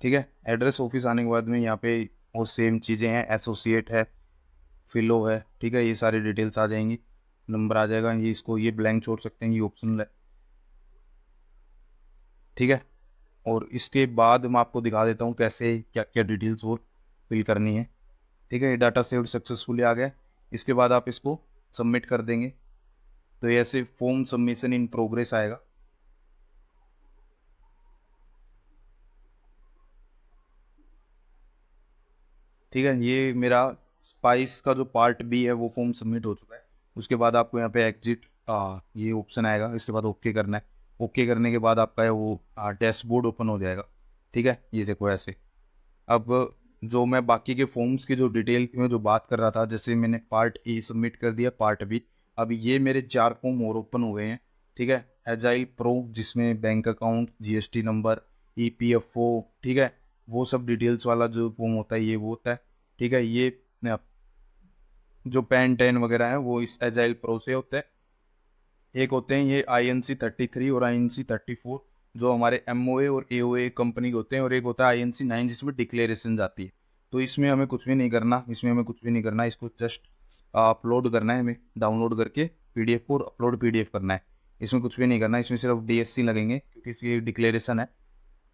Speaker 1: ठीक है। एड्रेस ऑफिस आने के बाद में यहाँ पे और सेम चीज़ें हैं, एसोसिएट है, फिलो है, ठीक है, ये सारी डिटेल्स आ जाएंगी। नंबर आ जाएगा, ये इसको ये ब्लैंक छोड़ सकते हैं, ये ऑप्शनल है, ठीक है। और इसके बाद मैं आपको दिखा देता हूँ कैसे क्या क्या डिटेल्स वो फिल करनी है, ठीक है। ये डाटा सेव्ड सक्सेसफुली आ गया। इसके बाद आप इसको सबमिट कर देंगे, तो ये ऐसे फॉर्म सबमिशन इन प्रोग्रेस आएगा। ठीक है, ये मेरा स्पाइस का जो पार्ट B है वो फॉर्म सबमिट हो चुका है। उसके बाद आपको यहाँ पे एग्जिट ये ऑप्शन आएगा, इसके बाद ओके करना है। ओके करने के बाद आपका है वो डैशबोर्ड ओपन हो जाएगा, ठीक है। ये देखो ऐसे। अब जो मैं बाकी के फॉर्म्स की जो डिटेल में जो बात कर रहा था, जैसे मैंने पार्ट A सबमिट कर दिया, पार्ट B, अब ये मेरे 4 फॉर्म और ओपन हुए हैं, ठीक है। एजाइल प्रो, जिसमें bank account, GST number, EPFO, ठीक है, वो सब डिटेल्स वाला जो फॉर्म होता है ये वो होता है, ठीक है। ये जो पैन 10 वगैरह है वो इस एजाइल प्रो से होता है। एक होते हैं ये INC 33 और INC 34, जो हमारे MOA और AOA कंपनी के होते हैं, और एक होता है INC 9 जिसमें डिक्लेरेशन जाती है। तो इसमें हमें कुछ भी नहीं करना, इसको जस्ट अपलोड करना है, हमें डाउनलोड करके PDF और अपलोड PDF करना है। इसमें कुछ भी नहीं करना, इसमें सिर्फ DSC लगेंगे, क्योंकि इसकी डिक्लेरेशन है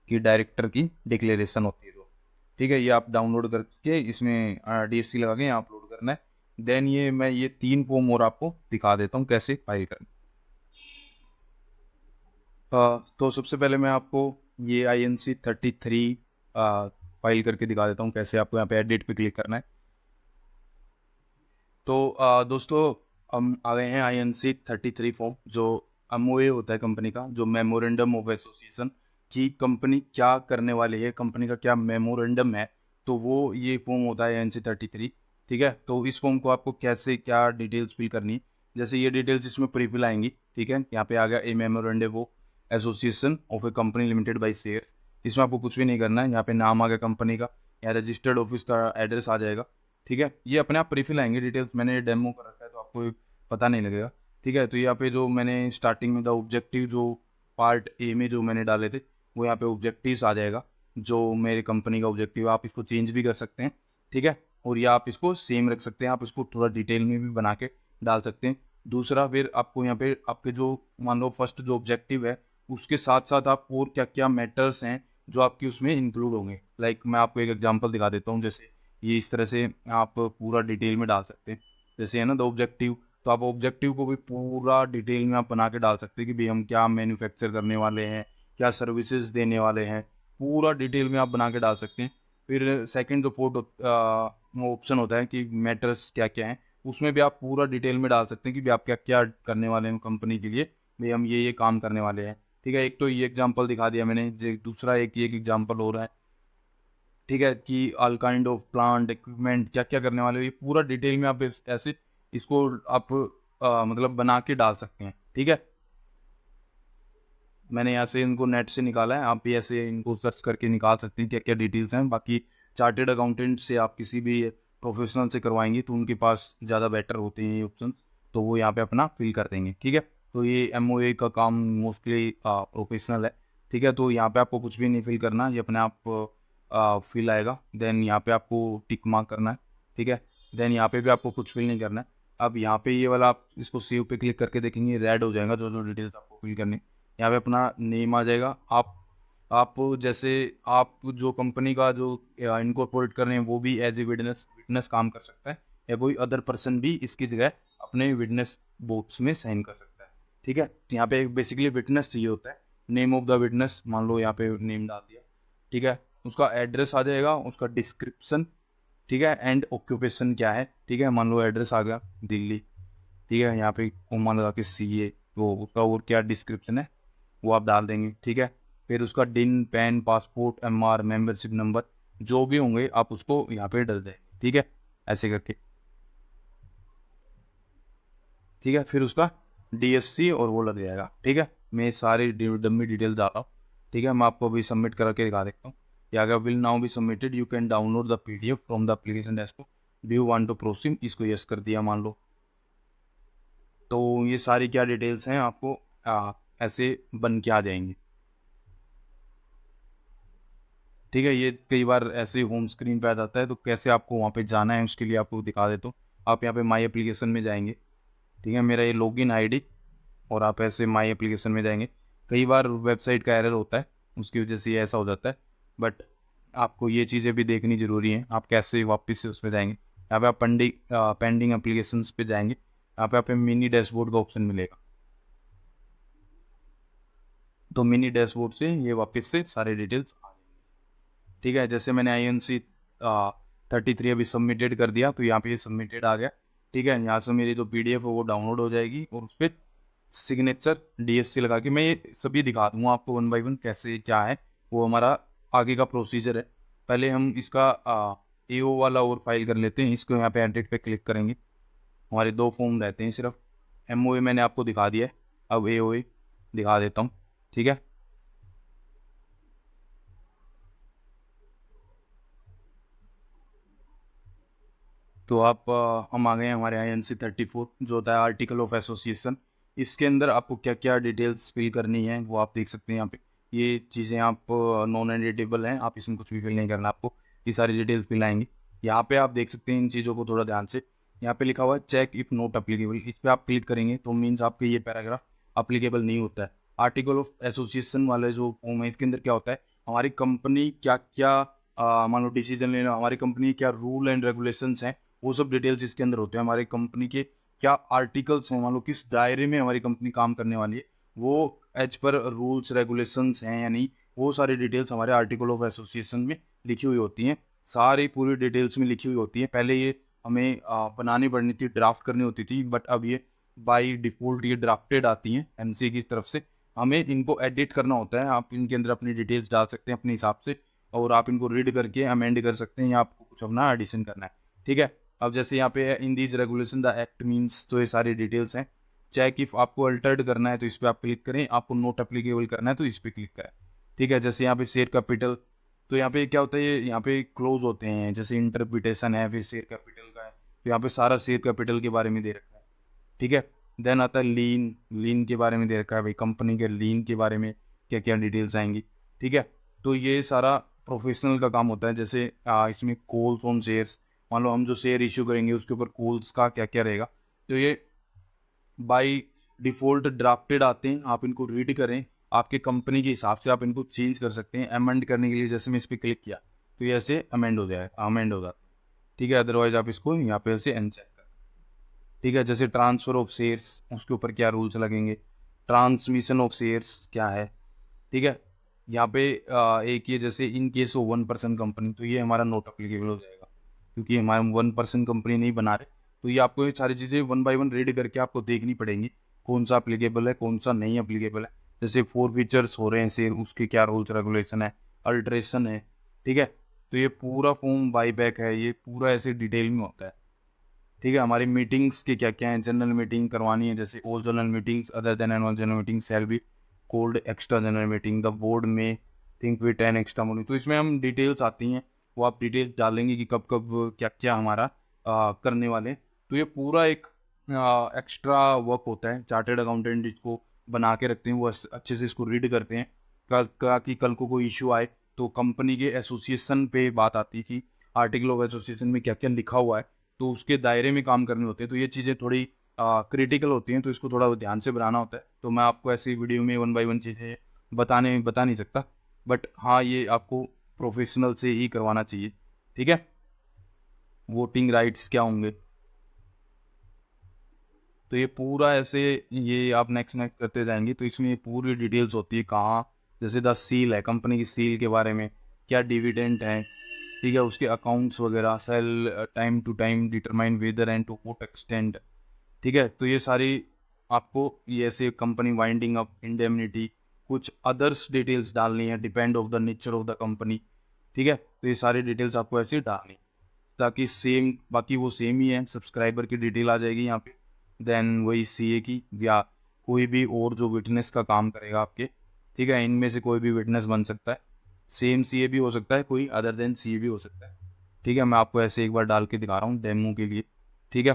Speaker 1: कि डायरेक्टर की डिक्लेरेशन होती है। तो ठीक है, ये आप डाउनलोड करके इसमें DSC लगा के यहाँ अपलोड करना है। देन ये 3 फॉर्म और आपको दिखा देता हूँ कैसे फाइल करना। तो सबसे पहले मैं आपको ये INC 33 फाइल करके दिखा देता हूँ कैसे आपको यहाँ पे एडिट पे क्लिक करना है। तो दोस्तों, हम आ गए हैं INC 33 फॉर्म, जो MOA होता है कंपनी का, जो मेमोरेंडम ऑफ एसोसिएशन, कि कंपनी क्या करने वाली है, कंपनी का क्या मेमोरेंडम है, तो वो ये फॉर्म होता है INC 33, ठीक है। तो इस फॉर्म को आपको कैसे क्या डिटेल्स फिल करनी है, जैसे ये डिटेल्स इसमें प्रीफिल आएंगी, ठीक है। यहाँ पे आ गया a memorandum of association of a company limited by share. इसमें आपको कुछ भी नहीं करना है, यहाँ पे नाम आ गया कंपनी का, यहाँ रजिस्टर्ड ऑफिस का एड्रेस आ जाएगा, ठीक है। ये अपने आप प्रीफिल आएंगे डिटेल्स, मैंने डेमो कर रखा है तो आपको पता नहीं लगेगा, ठीक है। तो यहाँ पे जो मैंने स्टार्टिंग में द ऑब्जेक्टिव जो पार्ट A में जो मैंने डाले थे वो यहाँ पे ऑब्जेक्टिव्स आ जाएगा, जो मेरे कंपनी का ऑब्जेक्टिव, आप इसको चेंज भी कर सकते हैं, ठीक है। और या आप इसको सेम रख सकते हैं, आप इसको थोड़ा डिटेल में भी बना के डाल सकते हैं। दूसरा, फिर आपको यहाँ पे आपके जो मान लो फर्स्ट जो ऑब्जेक्टिव है उसके साथ साथ आप और क्या क्या मैटर्स हैं जो आपकी उसमें इंक्लूड होंगे। लाइक मैं आपको एक एग्जांपल दिखा देता हूँ, जैसे ये इस तरह से आप पूरा डिटेल में डाल सकते हैं, जैसे है ना द ऑब्जेक्टिव, तो आप ऑब्जेक्टिव को भी पूरा डिटेल में आप बना के डाल सकते हैं कि भाई हम क्या मैन्युफैक्चर करने वाले हैं, क्या सर्विसेज देने वाले हैं, पूरा डिटेल में आप बना के डाल सकते हैं। फिर सेकंड जो फोर्थ ऑप्शन होता है कि मैटर्स क्या क्या हैं, उसमें भी आप पूरा डिटेल में डाल सकते हैं कि भाई आप क्या क्या करने वाले हैं कंपनी के लिए, भाई हम ये काम करने वाले हैं, ठीक है। एक तो ये एग्जांपल दिखा दिया मैंने, दूसरा एक एग्जांपल हो रहा है, ठीक है, कि all kind of plant equipment क्या क्या करने वाले हो, ये पूरा डिटेल में आप ऐसे इसको आप मतलब बना के डाल सकते हैं। ठीक है, मैंने यहाँ से इनको नेट से निकाला है, आप भी ऐसे इनको सर्च करके निकाल सकते हैं क्या क्या डिटेल्स हैं। बाकी चार्टेड अकाउंटेंट से आप किसी भी प्रोफेशनल से करवाएंगे तो उनके पास ज़्यादा बेटर होते हैं ये ऑप्शन, तो वो यहाँ पे अपना फिल कर देंगे। ठीक है, तो ये MOA का काम मोस्टली प्रोफेशनल है। ठीक है, तो यहाँ पे आपको कुछ भी नहीं फिल करना, ये अपने आप फिल आएगा। देन यहाँ पे आपको टिक मार्क करना है। ठीक है, देन यहाँ पे भी आपको कुछ फिल नहीं करना है। अब यहाँ पे ये वाला आप इसको सेव पे क्लिक करके देखेंगे, रेड हो जाएगा जो जो डिटेल्स आपको फिल करनी है। यहाँ पे अपना नेम आ जाएगा। आप जैसे आप जो कंपनी का जो इनकॉर्पोरेट कर रहे हैं वो भी एज ए विटनेस काम कर सकता है, या कोई अदर पर्सन भी इसकी जगह अपने विटनेस बॉक्स में साइन कर सकता है। ठीक है, तो यहाँ पे बेसिकली विटनेस चाहिए होता है, नेम ऑफ द विटनेस मान लो यहाँ पे नेम डाल दिया। ठीक है, उसका एड्रेस आ जाएगा, उसका डिस्क्रिप्शन। ठीक है, एंड ऑक्यूपेशन क्या है। ठीक है, मान लो एड्रेस आ गया दिल्ली। ठीक है, यहाँ पे कोमा लगा के CA, तो उसका और क्या डिस्क्रिप्शन है वो आप डाल देंगे। ठीक है, फिर उसका डिन, pan, passport, MR, membership number जो भी होंगे आप उसको यहाँ पे डाल देंगे। ठीक है, ऐसे करके। ठीक है, फिर उसका DSC और वो लग जाएगा। ठीक है, मैं सारी डमी डिटेल्स डाला हूँ। ठीक है, मैं आपको अभी सबमिट करके दिखा देता हूँ। या अगर will now be submitted, you can download the PDF from the application dashboard, do you want to proceed, इसको यस कर दिया मान लो। तो ये सारी क्या डिटेल्स हैं आपको ऐसे बन के आ जाएंगी। ठीक है, ये कई बार ऐसे होम स्क्रीन पे आ जाता है, तो कैसे आपको वहाँ पे जाना है उसके लिए आपको दिखा देता हूँ। आप यहाँ पे माई एप्लीकेशन में जाएंगे। ठीक है, मेरा ये लॉगिन ID, और आप ऐसे माई एप्लीकेशन में जाएंगे। कई बार वेबसाइट का एरर होता है, उसकी वजह से ये ऐसा हो जाता है, बट आपको ये चीज़ें भी देखनी ज़रूरी हैं। आप कैसे वापस से उसमें जाएंगे, यहाँ पे आप पेंडिंग एप्लीकेशन पे जाएंगे, यहाँ पे आप मिनी डैशबोर्ड का ऑप्शन मिलेगा। तो मिनी डैशबोर्ड से ये वापस से सारे डिटेल्स आ जाएंगे। ठीक है, जैसे मैंने INC 33 अभी सबमिटेड कर दिया, तो यहाँ पे ये सबमिटेड आ गया। ठीक है, यहाँ से मेरी जो PDF है वो डाउनलोड हो जाएगी, और उस पर सिग्नेचर DSC लगा के मैं ये सभी दिखा दूंगा आपको 1 बाय 1 कैसे क्या है। वो हमारा आगे का प्रोसीजर है। पहले हम इसका AO वाला और फाइल कर लेते हैं। इसको यहाँ पे एडिट पे क्लिक करेंगे। हमारे 2 फॉर्म रहते हैं सिर्फ। MOA मैंने आपको दिखा दिया है, अब AOA दिखा देता हूँ। ठीक है, तो हम आ गए हैं हमारे INC 34 जो होता है आर्टिकल ऑफ एसोसिएशन। इसके अंदर आपको क्या क्या डिटेल्स फिल करनी है वो आप देख सकते हैं। यहाँ पे ये चीज़ें आप नॉन एडिटेबल हैं, आप इसमें कुछ भी फिल नहीं करना, आपको ये सारी डिटेल्स फिल आएंगी। यहाँ पे आप देख सकते हैं इन चीज़ों को थोड़ा ध्यान से। यहाँ पे लिखा हुआ है चेक इफ नॉट अप्लीकेबल, इस पर आप क्लिक करेंगे तो मीन्स आपके ये पैराग्राफ अप्लीकेबल नहीं होता है। आर्टिकल ऑफ एसोसिएशन वाले जो फॉर्म है इसके अंदर क्या होता है, हमारी कंपनी क्या क्या मान लो डिसीजन लेना, हमारी कंपनी क्या रूल एंड रेगुलेशंस हैं, वो सब डिटेल्स इसके अंदर होते हैं। हमारी कंपनी के क्या आर्टिकल्स हैं, मान लो किस दायरे में हमारी कंपनी काम करने वाली है, वो एज पर रूल्स रेगुलेशंस हैं या नहीं, वो सारी डिटेल्स हमारे आर्टिकल ऑफ एसोसिएशन में लिखी हुई होती हैं। सारी पूरी डिटेल्स में लिखी हुई होती है। पहले ये हमें बनानी पड़नी थी, ड्राफ्ट करनी होती थी, बट अब ये बाई डिफ़ॉल्ट ये ड्राफ्टेड आती हैं MCA की तरफ से। हमें इनको एडिट करना होता है, आप इनके अंदर अपनी डिटेल्स डाल सकते हैं अपने हिसाब से, और आप इनको रीड करके अमेंड कर सकते हैं या आपको कुछ अपना एडिशन करना है। ठीक है, अब जैसे यहाँ पे in these regulation the act means, तो ये सारी डिटेल्स हैं। चेक इफ आपको अल्टर्ड करना है तो इस पर आप क्लिक करें, आपको नोट एप्लीकेबल करना है तो इस पर क्लिक करें। ठीक है, जैसे यहाँ पे शेयर कैपिटल, तो यहाँ पे क्या होता है, ये यहाँ पे क्लोज होते हैं, जैसे इंटरप्रिटेशन है, फिर शेयर कैपिटल का है, तो यहाँ पे सारा शेयर कैपिटल के बारे में दे रखा है। ठीक है, देन आता है लीन, लीन के बारे में दे रखा है भाई, कंपनी के लीन के बारे में क्या क्या डिटेल्स आएंगी। ठीक है, तो ये सारा प्रोफेशनल का काम होता है। जैसे इसमें कॉल्स ऑन शेयर्स, मान लो हम जो शेयर इशू करेंगे उसके ऊपर कॉल्स का क्या क्या रहेगा, तो ये बाय डिफ़ॉल्ट ड्राफ्टेड आते हैं, आप इनको रीड करें, आपके कंपनी के हिसाब से आप इनको चेंज कर सकते हैं। अमेंड करने के लिए जैसे मैं इस पर क्लिक किया तो ये ऐसे अमेंड हो जाए, अमेंड हो जाता है। ठीक है, अदरवाइज आप इसको यहाँ पे ऐसे अनचेक कर। ठीक है, जैसे ट्रांसफ़र ऑफ शेयर्स, उसके ऊपर क्या रूल्स लगेंगे, ट्रांसमिशन ऑफ शेयर्स क्या है। ठीक है, यहाँ पे एक ये जैसे इन केस ऑफ 1% कंपनी, तो ये हमारा नोट अप्लीकेबल हो जाएगा क्योंकि हमारे 1% कंपनी नहीं बना रहे। तो ये आपको ये सारी चीज़ें 1 बाय 1 रीड करके आपको देखनी पड़ेंगी, कौन सा अप्लीकेबल है कौन सा नहीं अप्लीकेबल है। जैसे 4 फीचर्स हो रहे हैं शेयर, उसके क्या रूल्स रेगुलेशन है, अल्ट्रेशन है। ठीक है, तो ये पूरा फॉर्म बाईबैक है, ये पूरा ऐसे डिटेल में होता है। ठीक है, हमारी मीटिंग्स के क्या क्या है, जनरल मीटिंग करवानी है, जैसे all general meetings other than annual general meeting shall be cold extra general meeting, the board में थिंक विद 10 एक्स्ट्रा मीटिंग। तो इसमें हम डिटेल्स आती हैं, वो आप डिटेल्स डालेंगे कि कब कब क्या क्या हमारा करने वाले हैं। तो ये पूरा एक एक्स्ट्रा वर्क होता है, चार्टर्ड अकाउंटेंट इसको बना के रखते हैं, वो अच्छे से इसको रीड करते हैं कि कल को कोई इशू आए तो कंपनी के एसोसिएशन पे बात आती थी, आर्टिकल ऑफ एसोसिएशन में क्या क्या लिखा हुआ है, तो उसके दायरे में काम करने होते हैं। तो ये चीज़ें थोड़ी क्रिटिकल होती हैं, तो इसको थोड़ा ध्यान से बनाना होता है। तो मैं आपको ऐसी वीडियो में 1 बाय 1 चीज़ें बता नहीं सकता, बट हाँ ये आपको प्रोफेशनल से ही करवाना चाहिए। ठीक है, वोटिंग राइट्स क्या होंगे, तो ये पूरा ऐसे ये आप नेक्स्ट नेक्स्ट करते जाएंगे, तो इसमें पूरी डिटेल्स होती है कहाँ, जैसे द सील है, कंपनी की सील के बारे में, क्या डिविडेंड है, ठीक है, उसके अकाउंट्स वगैरह, shall time to time determine whether and to vote extend. ठीक है, तो ये सारी आपको ये ऐसे कंपनी वाइंडिंग अप, इंडेमनिटी, कुछ अदर्स डिटेल्स डालनी है, depend of the nature of the company. ठीक है, तो ये सारी डिटेल्स आपको ऐसे डालनी है, ताकि सेम, बाकी वो सेम ही है, सब्सक्राइबर की डिटेल आ जाएगी यहाँ पे, देन वही सीए की या कोई भी और जो विटनेस का काम करेगा आपके। ठीक है, इनमें से कोई भी विटनेस बन सकता है, सेम सीए भी हो सकता है, कोई अदर देन सीए भी हो सकता है। ठीक है, मैं आपको ऐसे एक बार डाल के दिखा रहा हूँ डेमो के लिए। ठीक है,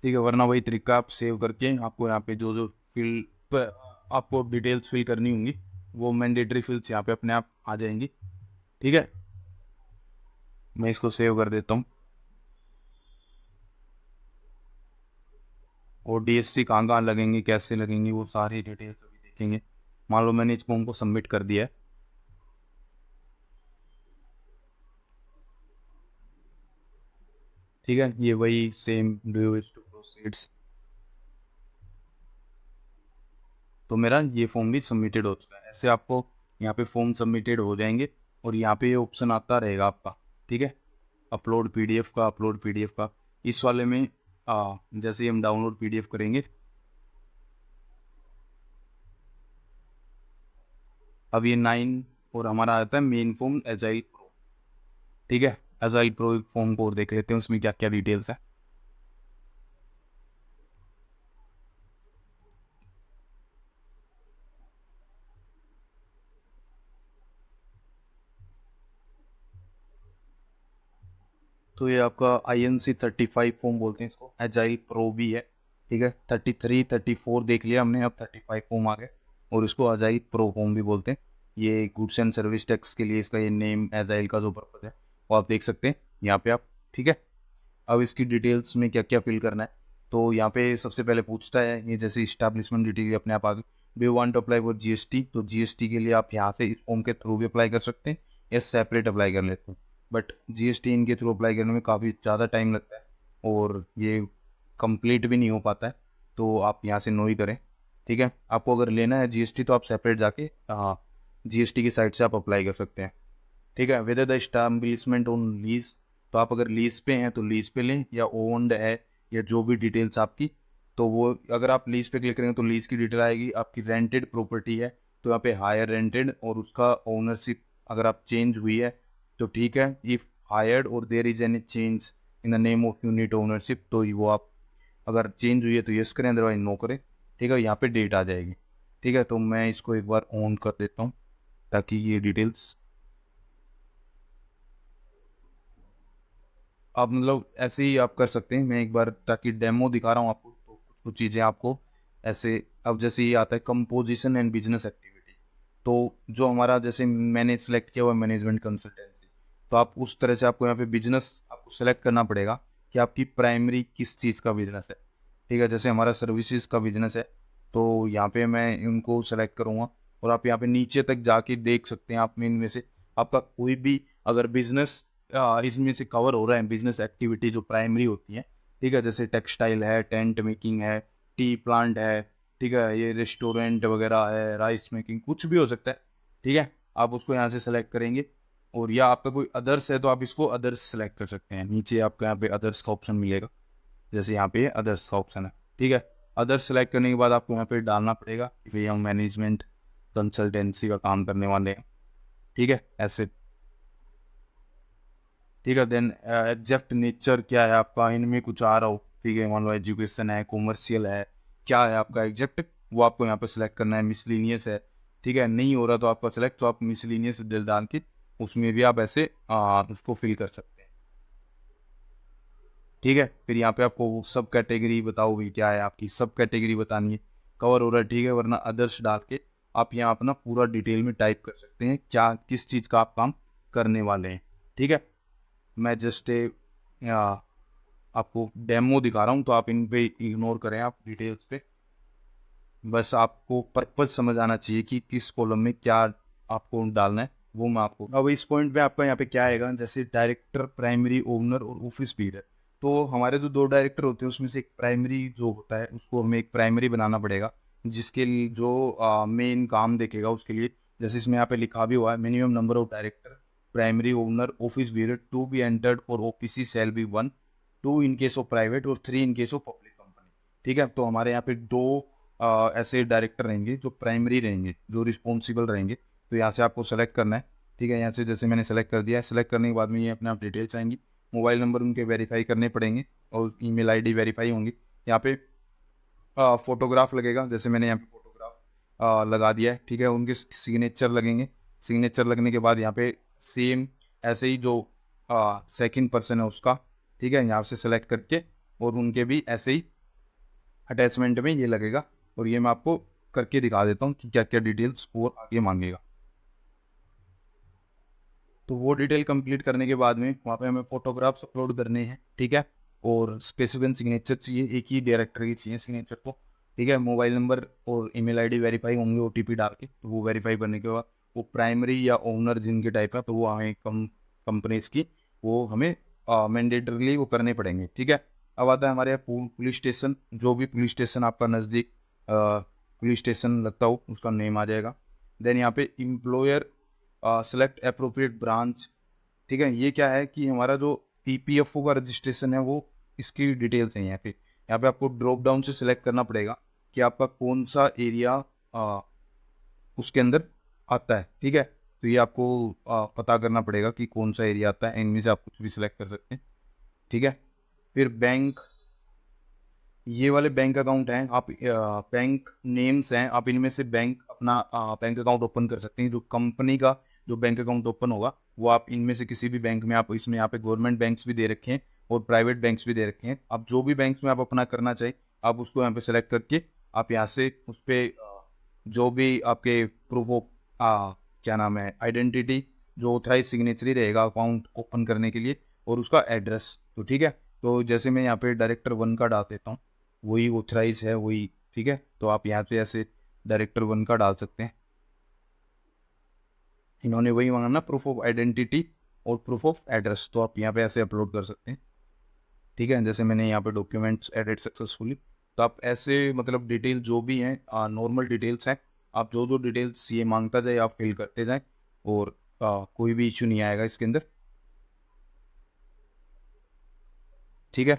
Speaker 1: ठीक है, वरना वही तरीका आप सेव करके आपको यहाँ पे जो जो फिल पर आपको डिटेल्स फिल करनी होंगी, वो मैंडेटरी फिल्स यहाँ पे अपने आप आ जाएंगी। ठीक है, मैं इसको सेव कर देता हूँ। और डीएससी कहाँ कहाँ लगेंगे, कैसे लगेंगे, वो सारी डिटेल्स अभी देखेंगे। मान लो मैंने इस फॉर्म को सबमिट कर दिया है। ठीक है, ये वही same do you wish to proceeds, तो मेरा ये फॉर्म भी सबमिटेड हो चुका है। ऐसे आपको यहाँ पे फॉर्म सबमिटेड हो जाएंगे और यहाँ पे ये ऑप्शन आता रहेगा आपका। ठीक है, अपलोड पीडीएफ का, अपलोड पीडीएफ का, इस वाले में जैसे ही हम डाउनलोड पीडीएफ करेंगे, अब ये 9 और हमारा आता है मेन फॉर्म एजाइल प्रो। ठीक है, एजाइल प्रो फॉर्म को और देख लेते हैं उसमें क्या क्या डिटेल्स है। तो ये आपका INC 35 फॉर्म बोलते हैं इसको, एजाइल प्रो भी है। ठीक है, 33 34 देख लिया हमने, अब 35 फॉर्म आ गए, और इसको एजाइल प्रो फॉर्म भी बोलते हैं। ये गुड्स एंड सर्विस टैक्स के लिए इसका ये नेम एजाइल का जो पर्पज है वो आप देख सकते हैं यहाँ पे आप। ठीक है, अब इसकी डिटेल्स में क्या क्या फिल करना है, तो यहाँ पे सबसे पहले पूछता है ये, जैसे इस्टेब्लिशमेंट डिटेल अपने आप आ गई। Do you want to apply for GST, तो जीएसटी के लिए आप यहाँ से इस फॉर्म के थ्रू भी अप्लाई कर सकते हैं या सेपरेट अप्लाई कर लेते हैं, बट जीएसटी इनके थ्रू अप्लाई करने में काफ़ी ज़्यादा टाइम लगता है और ये कंप्लीट भी नहीं हो पाता है, तो आप यहाँ से नो ही करें। ठीक है, आपको अगर लेना है जीएसटी तो आप सेपरेट जाके जीएसटी की साइट से आप अप्लाई कर सकते हैं। ठीक है, whether the establishment on lease, तो आप अगर लीज पे हैं तो लीज पे लें, या ओन्ड है, या जो भी डिटेल्स आपकी, तो वो अगर आप लीज पे क्लिक करेंगे तो लीज की डिटेल आएगी। आपकी रेंटेड प्रॉपर्टी है तो यहाँ पे हायर रेंटेड, और उसका ओनरशिप अगर आप चेंज हुई है तो ठीक है, इफ़ हायर्ड और there is any change in the name of unit ownership, तो वो आप अगर चेंज हुई है तो यस करें, अदरवाइज नो करें। ठीक है, यहाँ पे डेट आ जाएगी। ठीक है, तो मैं इसको एक बार ऑन कर देता हूँ ताकि ये डिटेल्स आप मतलब ऐसे ही आप कर सकते हैं। मैं एक बार ताकि डेमो दिखा रहा हूँ आपको, तो कुछ कुछ चीज़ें आपको ऐसे, अब जैसे ये आता है कंपोजिशन एंड बिजनेस एक्टिविटी, तो जो हमारा जैसे मैंने सेलेक्ट किया हुआ मैनेजमेंट कंसल्टेंसी, तो आप उस तरह से आपको यहाँ पे बिजनेस आपको सेलेक्ट करना पड़ेगा कि आपकी प्राइमरी किस चीज़ का बिजनेस है। ठीक है, जैसे हमारा सर्विसेज का बिजनेस है, तो यहाँ पे मैं उनको सेलेक्ट करूँगा, और आप यहाँ पे नीचे तक जाके देख सकते हैं, आप में इनमें से आपका कोई भी अगर बिजनेस इसमें से कवर हो रहा है, बिजनेस एक्टिविटी जो प्राइमरी होती है। ठीक है, जैसे टेक्सटाइल है, टेंट मेकिंग है, टी प्लांट है, ठीक है, ये रेस्टोरेंट वगैरह है, राइस मेकिंग, कुछ भी हो सकता है। ठीक है, आप उसको यहाँ से सेलेक्ट करेंगे, और या आपका कोई अदर्स है तो आप इसको अदर्स सेलेक्ट कर सकते हैं। नीचे आपको यहाँ पे अदर्स का ऑप्शन मिलेगा, जैसे यहाँ पे अदर्स का ऑप्शन है। ठीक है, अदर्स सेलेक्ट करने के बाद आपको यहाँ पे डालना पड़ेगा कि भैया मैनेजमेंट कंसल्टेंसी का काम करने वाले हैं, ठीक है, ऐसे। ठीक है, देन एग्जैक्ट नेचर क्या है आपका, इनमें कुछ आ रहा हो, ठीक है, मान लो एजुकेशन है, कॉमर्शियल है, क्या है आपका एग्जैक्ट, वो आपको यहाँ पे सिलेक्ट करना है। मिसलिनियस है, ठीक है, नहीं हो रहा तो आपका सिलेक्ट, तो आप मिसलिनियस दिल डाल के उसमें भी आप ऐसे उसको फिल कर सकते हैं, ठीक है। फिर यहाँ पे आपको सब कैटेगरी बताओ भी क्या है, आपकी सब कैटेगरी बतानी है, कवर हो रहा है, ठीक है, वरना अदर्स डाल के आप यहाँ अपना पूरा डिटेल में टाइप कर सकते हैं क्या किस चीज़ का आप काम करने वाले हैं, ठीक है। मैं जस्ट आपको डेमो दिखा रहा हूँ, तो आप इन पे इग्नोर करें, आप डिटेल्स पे, बस आपको पर्पज समझ आना चाहिए कि किस कॉलम में क्या आपको डालना है, वो मैं आपको अब इस पॉइंट पे आपका यहाँ पे क्या आएगा, जैसे डायरेक्टर, प्राइमरी ओनर और ऑफिस बीयर। तो हमारे जो दो डायरेक्टर होते हैं उसमें से एक प्राइमरी जो होता है उसको हमें एक प्राइमरी बनाना पड़ेगा, जिसके लिए जो मेन काम देखेगा उसके लिए, जैसे इसमें यहाँ पे लिखा भी हुआ है, minimum number of director, primary owner, office bearer to be entered for OPC shall be 1, 2 in case of private और 3 in case of public company, ठीक है। तो हमारे यहाँ पे दो ऐसे डायरेक्टर रहेंगे जो प्राइमरी रहेंगे, जो रिस्पॉन्सिबल रहेंगे। तो यहाँ से आपको सेलेक्ट करना है, ठीक है, यहाँ से जैसे मैंने सेलेक्ट कर दिया है, सेलेक्ट करने के बाद में ये अपने आप डिटेल्स आएंगी, मोबाइल नंबर उनके वेरीफाई करने पड़ेंगे और ईमेल आईडी वेरीफाई होंगी। यहाँ पे फोटोग्राफ लगेगा, जैसे मैंने यहाँ पे फोटोग्राफ लगा दिया है, ठीक है, उनके सिग्नेचर लगेंगे। सिग्नेचर लगने के बाद यहाँ पे सेम ऐसे ही जो सेकंड पर्सन है उसका, ठीक है, यहाँ से सेलेक्ट करके और उनके भी ऐसे ही अटैचमेंट में ये लगेगा। और ये मैं आपको करके दिखा देता हूँ कि क्या क्या डिटेल्स और आगे मांगेगा। तो वो डिटेल कंप्लीट करने के बाद में वहाँ पे हमें फोटोग्राफ्स अपलोड करने हैं, ठीक है, और स्पेसिफिक सिग्नेचर चाहिए, एक ही डायरेक्टर की चाहिए सिग्नेचर को, ठीक है। मोबाइल नंबर और ईमेल आईडी वेरीफाई होंगे ओटीपी डाल के, तो वो वेरीफाई करने के बाद वो प्राइमरी या ओनर जिनके टाइप है तो वो हमें कंपनीज की वो हमें मैंडेटरली वो करने पड़ेंगे, ठीक है। अब आता है हमारे यहाँ पुलिस स्टेशन, जो भी पुलिस स्टेशन आपका नज़दीक पुलिस स्टेशन लगता हो उसका नेम आ जाएगा। देन यहाँ पे एम्प्लॉयर सेलेक्ट अप्रोप्रिएट ब्रांच, ठीक है। ये क्या है कि हमारा जो ईपीएफओ का रजिस्ट्रेशन है वो इसकी डिटेल्स हैं यहाँ पे आपको ड्रॉप डाउन से सिलेक्ट करना पड़ेगा कि आपका कौन सा एरिया उसके अंदर आता है, ठीक है। तो ये आपको पता करना पड़ेगा कि कौन सा एरिया आता है, इनमें से आप कुछ भी सिलेक्ट कर सकते हैं, ठीक है। फिर बैंक, ये वाले बैंक अकाउंट हैं, आप बैंक नेम्स हैं, आप इनमें से बैंक अपना बैंक अकाउंट ओपन कर सकते हैं। जो कंपनी का जो बैंक अकाउंट ओपन होगा वो आप इनमें से किसी भी बैंक में, आप इसमें यहाँ पे गवर्नमेंट बैंक्स भी दे रखे हैं और प्राइवेट बैंक्स भी दे रखे हैं। आप जो भी बैंक्स में आप अपना करना चाहिए आप उसको यहाँ पे सेलेक्ट करके आप यहाँ से उस पर जो भी आपके प्रूफ ऑफ क्या नाम है आइडेंटिटी, जो ऑथराइज सिग्नेचरी रहेगा अकाउंट ओपन करने के लिए, और उसका एड्रेस, तो ठीक है। तो जैसे मैं यहाँ पे डायरेक्टर 1 का डाल देता हूँ, वही ऑथराइज है वही, ठीक है। तो आप यहाँ पे ऐसे डायरेक्टर 1 का डाल सकते हैं, इन्होंने वही मांगा ना प्रूफ ऑफ आइडेंटिटी और प्रूफ ऑफ एड्रेस, तो आप यहाँ पे ऐसे अपलोड कर सकते हैं, ठीक है। जैसे मैंने यहाँ पे डॉक्यूमेंट्स एडिट सक्सेसफुली, तो आप ऐसे मतलब डिटेल जो भी हैं नॉर्मल डिटेल्स हैं, आप जो जो डिटेल्स ये मांगता जाए आप फिल करते जाएं और कोई भी इश्यू नहीं आएगा इसके अंदर, ठीक है।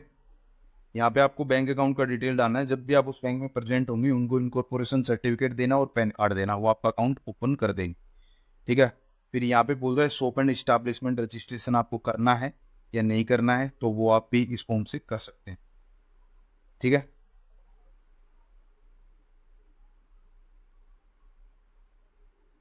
Speaker 1: यहाँ पे आपको बैंक अकाउंट का डिटेल डालना है, जब भी आप उस बैंक में प्रेजेंट होंगे उनको इनकॉर्पोरेशन सर्टिफिकेट देना और पैन कार्ड देना, वो आपका अकाउंट ओपन कर देंगे, ठीक है। फिर यहाँ पे बोल रहा है शॉप एंड इस्टेब्लिशमेंट रजिस्ट्रेशन आपको करना है या नहीं करना है, तो वो आप भी इस फॉर्म से कर सकते हैं, ठीक है।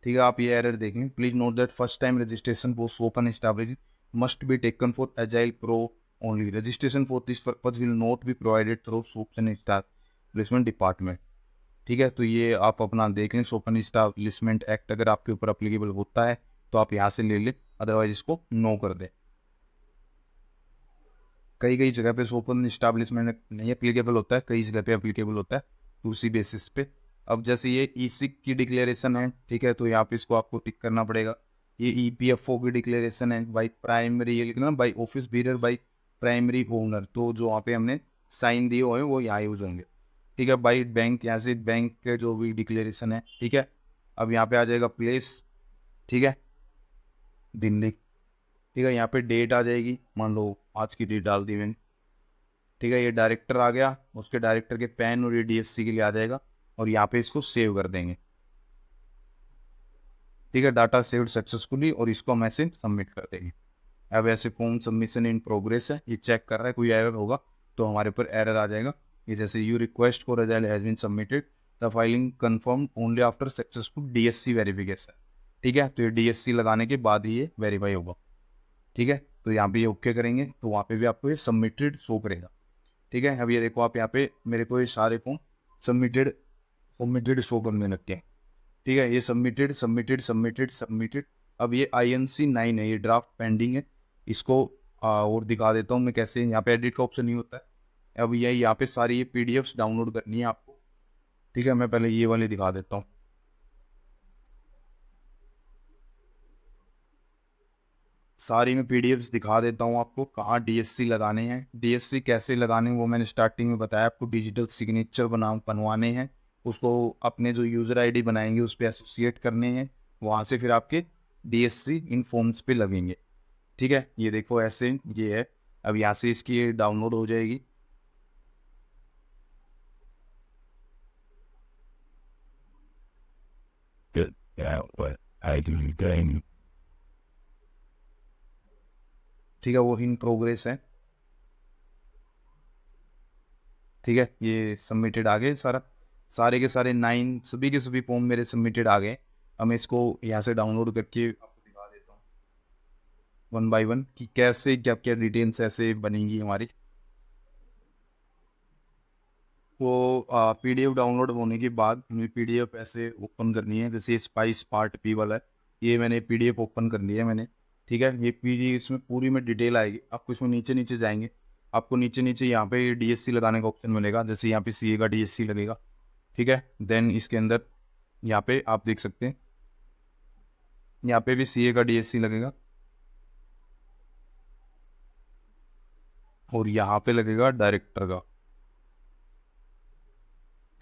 Speaker 1: ठीक है, आप ये एरर देखें, please note that first time registration for shop and establish must be taken for agile pro only, registration for this purpose will not be provided through shop and establishment department, ठीक है। तो ये आप अपना देख लें, shop and establishment act अगर आपके ऊपर अप्लीकेबल होता है तो आप यहाँ से ले लें, अदरवाइज इसको नो कर दें। कई कई जगह पे शॉप एंड एस्टैब्लिशमेंट नहीं अप्लीकेबल होता है, कई जगह पे अप्लीकेबल होता है, तो उसी बेसिस पे। अब जैसे ये ईसिक की डिक्लेरेशन है, ठीक है, तो यहाँ पे इसको आपको टिक करना पड़ेगा। ये ईपीएफओ की डिक्लेरेशन है बाई प्राइमरी, ये लिखना by office bearer by primary owner, तो जो वहाँ पे हमने साइन दिए हुए हैं वो यहाँ यूज होंगे, ठीक है। बाई बैंक, यहाँ से बैंक के जो भी डिक्लेरेशन है, ठीक है। अब यहाँ पे आ जाएगा प्लेस, ठीक है, दिल्ली, ठीक है। यहाँ पे डेट आ जाएगी, मान लो आज की डेट डाल दी मैंने, ठीक है। ये डायरेक्टर आ गया, उसके डायरेक्टर के पैन और ये डीएससी के लिए आ जाएगा और यहाँ पे इसको सेव कर देंगे, ठीक है, डाटा सेव्ड सक्सेसफुली, और इसको हम ऐसे सबमिट कर देंगे। अब ऐसे फॉर्म सबमिशन इन प्रोग्रेस है, ये चेक कर रहा है, कोई एरर होगा तो हमारे ऊपर एरर आ जाएगा। ये जैसे you request for agile has been submitted, the filing confirm only after successful DSC verification. ठीक है, तो ये डीएससी लगाने के बाद ही ये वेरीफाई होगा। ठीक है, तो यहाँ पे ये ओके करेंगे तो वहाँ पे भी आपको ये सबमिटेड शो करेगा। ठीक है, अब ये देखो आप यहाँ पे मेरे को ये सारे फॉर्म सबमिटेड सबमिटेड शो करने लग गए। ठीक है, ये सबमिटेड सबमिटेड सबमिटेड सबमिटेड। अब ये INC9 है, ये ड्राफ्ट पेंडिंग है। इसको और दिखा देता हूँ मैं कैसे। यहाँ पे एडिट का ऑप्शन नहीं होता है। अब ये यहाँ पे सारी ये PDFs डाउनलोड करनी है आपको। ठीक है, मैं पहले ये वाली दिखा देता हूँ। सारी मैं PDFs दिखा देता हूँ आपको, कहाँ DSC लगाने हैं। DSC कैसे लगाने हैं वो मैंने स्टार्टिंग में बताया आपको। डिजिटल सिग्नेचर बनवाने हैं, उसको अपने जो यूज़र ID बनाएंगे उस पर एसोसिएट करने हैं, वहाँ से फिर आपके DSC इन फॉर्म्स पे लगेंगे। ठीक है, ये देखो ऐसे ये है। अब यहाँ से इसकी ये डाउनलोड हो जाएगी। ठीक है, वो इन प्रोग्रेस है। ठीक है, ये सबमिटेड आ गए सारे के सारे 9 सभी के सभी फॉर्म मेरे सबमिटेड आ गए। अब मैं इसको यहाँ से डाउनलोड करके आपको दिखा देता हूँ वन बाय वन कि कैसे क्या क्या डिटेल्स ऐसे बनेंगी हमारी। वो PDF डाउनलोड होने के बाद हमें PDF ऐसे ओपन करनी है। जैसे स्पाइस पार्ट P वाला है, ये मैंने PDF ओपन कर लिया है मैंने। ठीक है, ये PDF इसमें पूरी में डिटेल आएगी आपको। इसमें नीचे नीचे जाएंगे, आपको नीचे नीचे यहाँ पे DSC लगाने का ऑप्शन मिलेगा। जैसे यहाँ पे CA का DSC लगेगा। ठीक है, देन इसके अंदर यहाँ पे आप देख सकते हैं, यहाँ पे भी CA का DSC लगेगा, और यहाँ पे लगेगा डायरेक्टर का।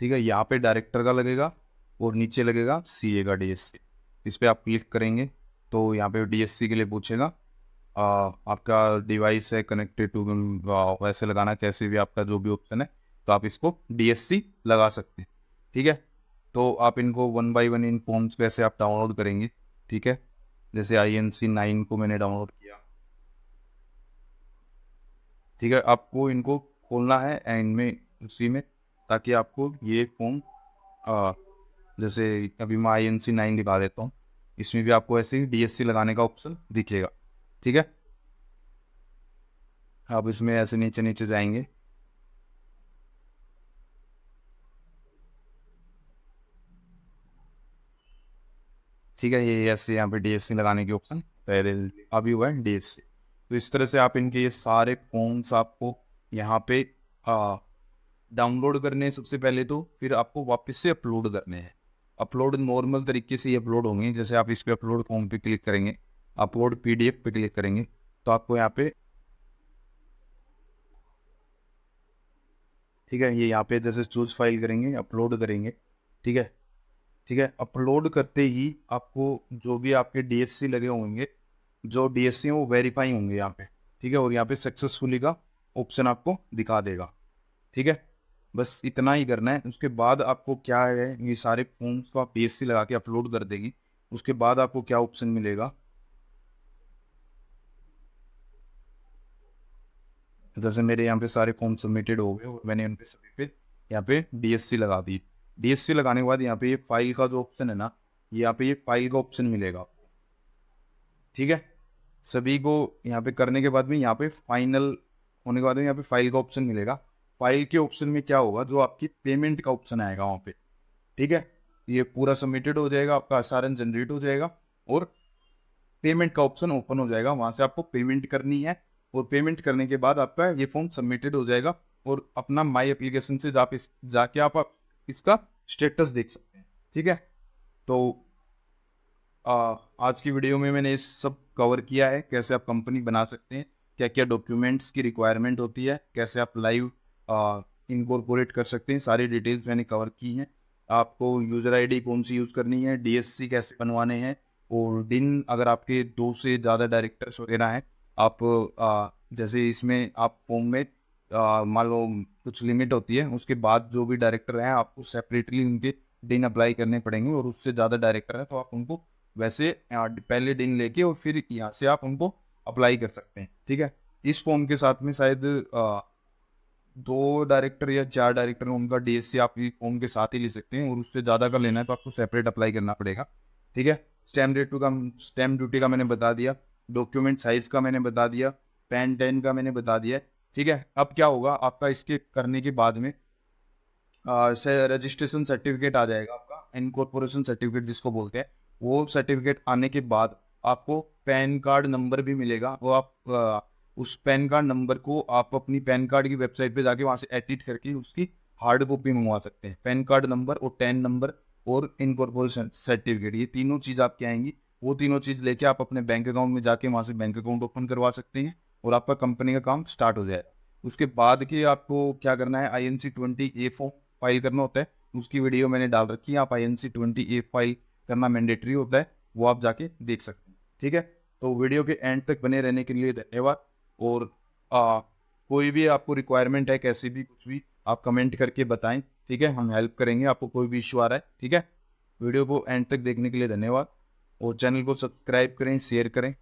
Speaker 1: ठीक है, यहाँ पे डायरेक्टर का लगेगा, और नीचे लगेगा CA का DSC। इस पर आप क्लिक करेंगे तो यहाँ पे DSC के लिए पूछेगा आपका डिवाइस है कनेक्टेड टू, वैसे लगाना कैसे भी आपका जो भी ऑप्शन है, तो आप इसको DSC लगा सकते हैं। ठीक है, तो आप इनको one by one in forms कैसे आप डाउनलोड करेंगे। ठीक है, जैसे INC9 को मैंने डाउनलोड किया। ठीक है, आपको इनको खोलना है एंड में उसी में, ताकि आपको ये फॉर्म जैसे अभी मैं INC9 दिखा देता हूँ, इसमें भी आपको ऐसे ही DSC लगाने का ऑप्शन दिखेगा। ठीक है, अब इसमें ऐसे नीचे नीचे जाएंगे। ठीक है, ये ऐसे यहाँ पे DSC लगाने के ऑप्शन पहले अभी हुआ है DSC। तो इस तरह से आप इनके ये सारे फॉर्म्स आपको यहाँ पे डाउनलोड करने हैं सबसे पहले, तो फिर आपको वापस से अपलोड करने हैं। अपलोड नॉर्मल तरीके से ही अपलोड होंगे। जैसे आप इस पे अपलोड फॉर्म पे क्लिक करेंगे, अपलोड PDF पे क्लिक करेंगे, तो आपको यहाँ पे, ठीक है, ये यहाँ पे जैसे चूज फाइल करेंगे, अपलोड करेंगे। ठीक है, ठीक है, अपलोड करते ही आपको जो भी आपके DSC लगे होंगे, जो DSC हैं वो वेरीफाई होंगे यहाँ पे। ठीक है, और यहाँ पे सक्सेसफुली का ऑप्शन आपको दिखा देगा। ठीक है, बस इतना ही करना है। उसके बाद आपको क्या है, ये सारे फॉर्म्स को आप DSC लगा के अपलोड कर देंगे। उसके बाद आपको क्या ऑप्शन मिलेगा, जैसे मेरे यहाँ पे सारे फॉर्म सबमिटेड हो गए और मैंने उन पे सभी पे यहाँ पे DSC लगा दी। DSC लगाने के बाद यहाँ पे ये फाइल का जो ऑप्शन है ना, यहाँ पे ये फाइल का ऑप्शन मिलेगा आपको। ठीक है, सभी को यहाँ पे करने के बाद में यहाँ पे फाइनल होने के बाद में यहाँ पे फाइल का ऑप्शन मिलेगा। फाइल के ऑप्शन में क्या होगा, जो आपकी पेमेंट का ऑप्शन आएगा वहाँ पे। ठीक है, ये पूरा सबमिटेड हो जाएगा, आपका SRN जनरेट हो जाएगा, और पेमेंट का ऑप्शन ओपन हो जाएगा। वहां से आपको पेमेंट करनी है, और पेमेंट करने के बाद आपका ये फॉर्म सबमिटेड हो जाएगा, और अपना माई एप्लीकेशन से जाके आप इसका स्टेटस देख सकते हैं। ठीक है, तो आज की वीडियो में मैंने इस सब कवर किया है, कैसे आप कंपनी बना सकते हैं, क्या क्या डॉक्यूमेंट्स की रिक्वायरमेंट होती है, कैसे आप लाइव इनकॉर्पोरेट कर सकते हैं, सारी डिटेल्स मैंने कवर की हैं। आपको यूज़र ID कौन सी यूज़ करनी है, DSC कैसे बनवाने हैं, और दिन अगर आपके 2 से ज़्यादा डायरेक्टर्स वगैरह हैं, आप जैसे इसमें आप फॉर्म में मान लो कुछ लिमिट होती है, उसके बाद जो भी डायरेक्टर हैं आपको सेपरेटली उनके दिन अप्लाई करने पड़ेंगे, और उससे ज़्यादा डायरेक्टर हैं तो आप उनको वैसे पहले दिन लेके और फिर यहाँ से आप उनको अप्लाई कर सकते हैं। ठीक है, इस फॉर्म के साथ में शायद 2 डायरेक्टर या 4 डायरेक्टर उनका डीएससी आप फॉर्म के साथ ही ले सकते हैं, और उससे ज़्यादा का लेना है तो आपको सेपरेट अप्लाई करना पड़ेगा। ठीक है, स्टैम्प ड्यूटी का मैंने बता दिया, डॉक्यूमेंट साइज का मैंने बता दिया, पैन 10 का मैंने बता दिया। ठीक है, अब क्या होगा आपका, इसके करने के बाद में रजिस्ट्रेशन सर्टिफिकेट आ जाएगा आपका, इनकॉर्पोरेशन सर्टिफिकेट जिसको बोलते हैं। वो सर्टिफिकेट आने के बाद आपको पैन कार्ड नंबर भी मिलेगा। वो आप उस पैन कार्ड नंबर को आप अपनी पैन कार्ड की वेबसाइट पे जाके वहाँ से एडिट करके उसकी हार्ड कॉपी मंगवा सकते हैं। पैन कार्ड नंबर और टैन नंबर और इनकॉर्पोरेशन सर्टिफिकेट, ये तीनों चीज़ आपके आएंगी। वो तीनों चीज़ लेके आप अपने बैंक अकाउंट में जाके वहाँ से बैंक अकाउंट ओपन करवा सकते हैं और आपका कंपनी का काम स्टार्ट हो जाएगा। उसके बाद के आपको क्या करना है, INC-20A फॉर्म फाइल करना होता है। उसकी वीडियो मैंने डाल रखी है, आप INC-20A फाइल करना मैंडेटरी होता है, वो आप जाके देख सकते हैं। ठीक है, तो वीडियो के एंड तक बने रहने के लिए धन्यवाद। और कोई भी आपको रिक्वायरमेंट है, कैसे भी कुछ भी आप कमेंट करके बताएं। ठीक है, हम हेल्प करेंगे आपको, कोई भी इशू आ रहा है। ठीक है, वीडियो को एंड तक देखने के लिए धन्यवाद, और चैनल को सब्सक्राइब करें, शेयर करें।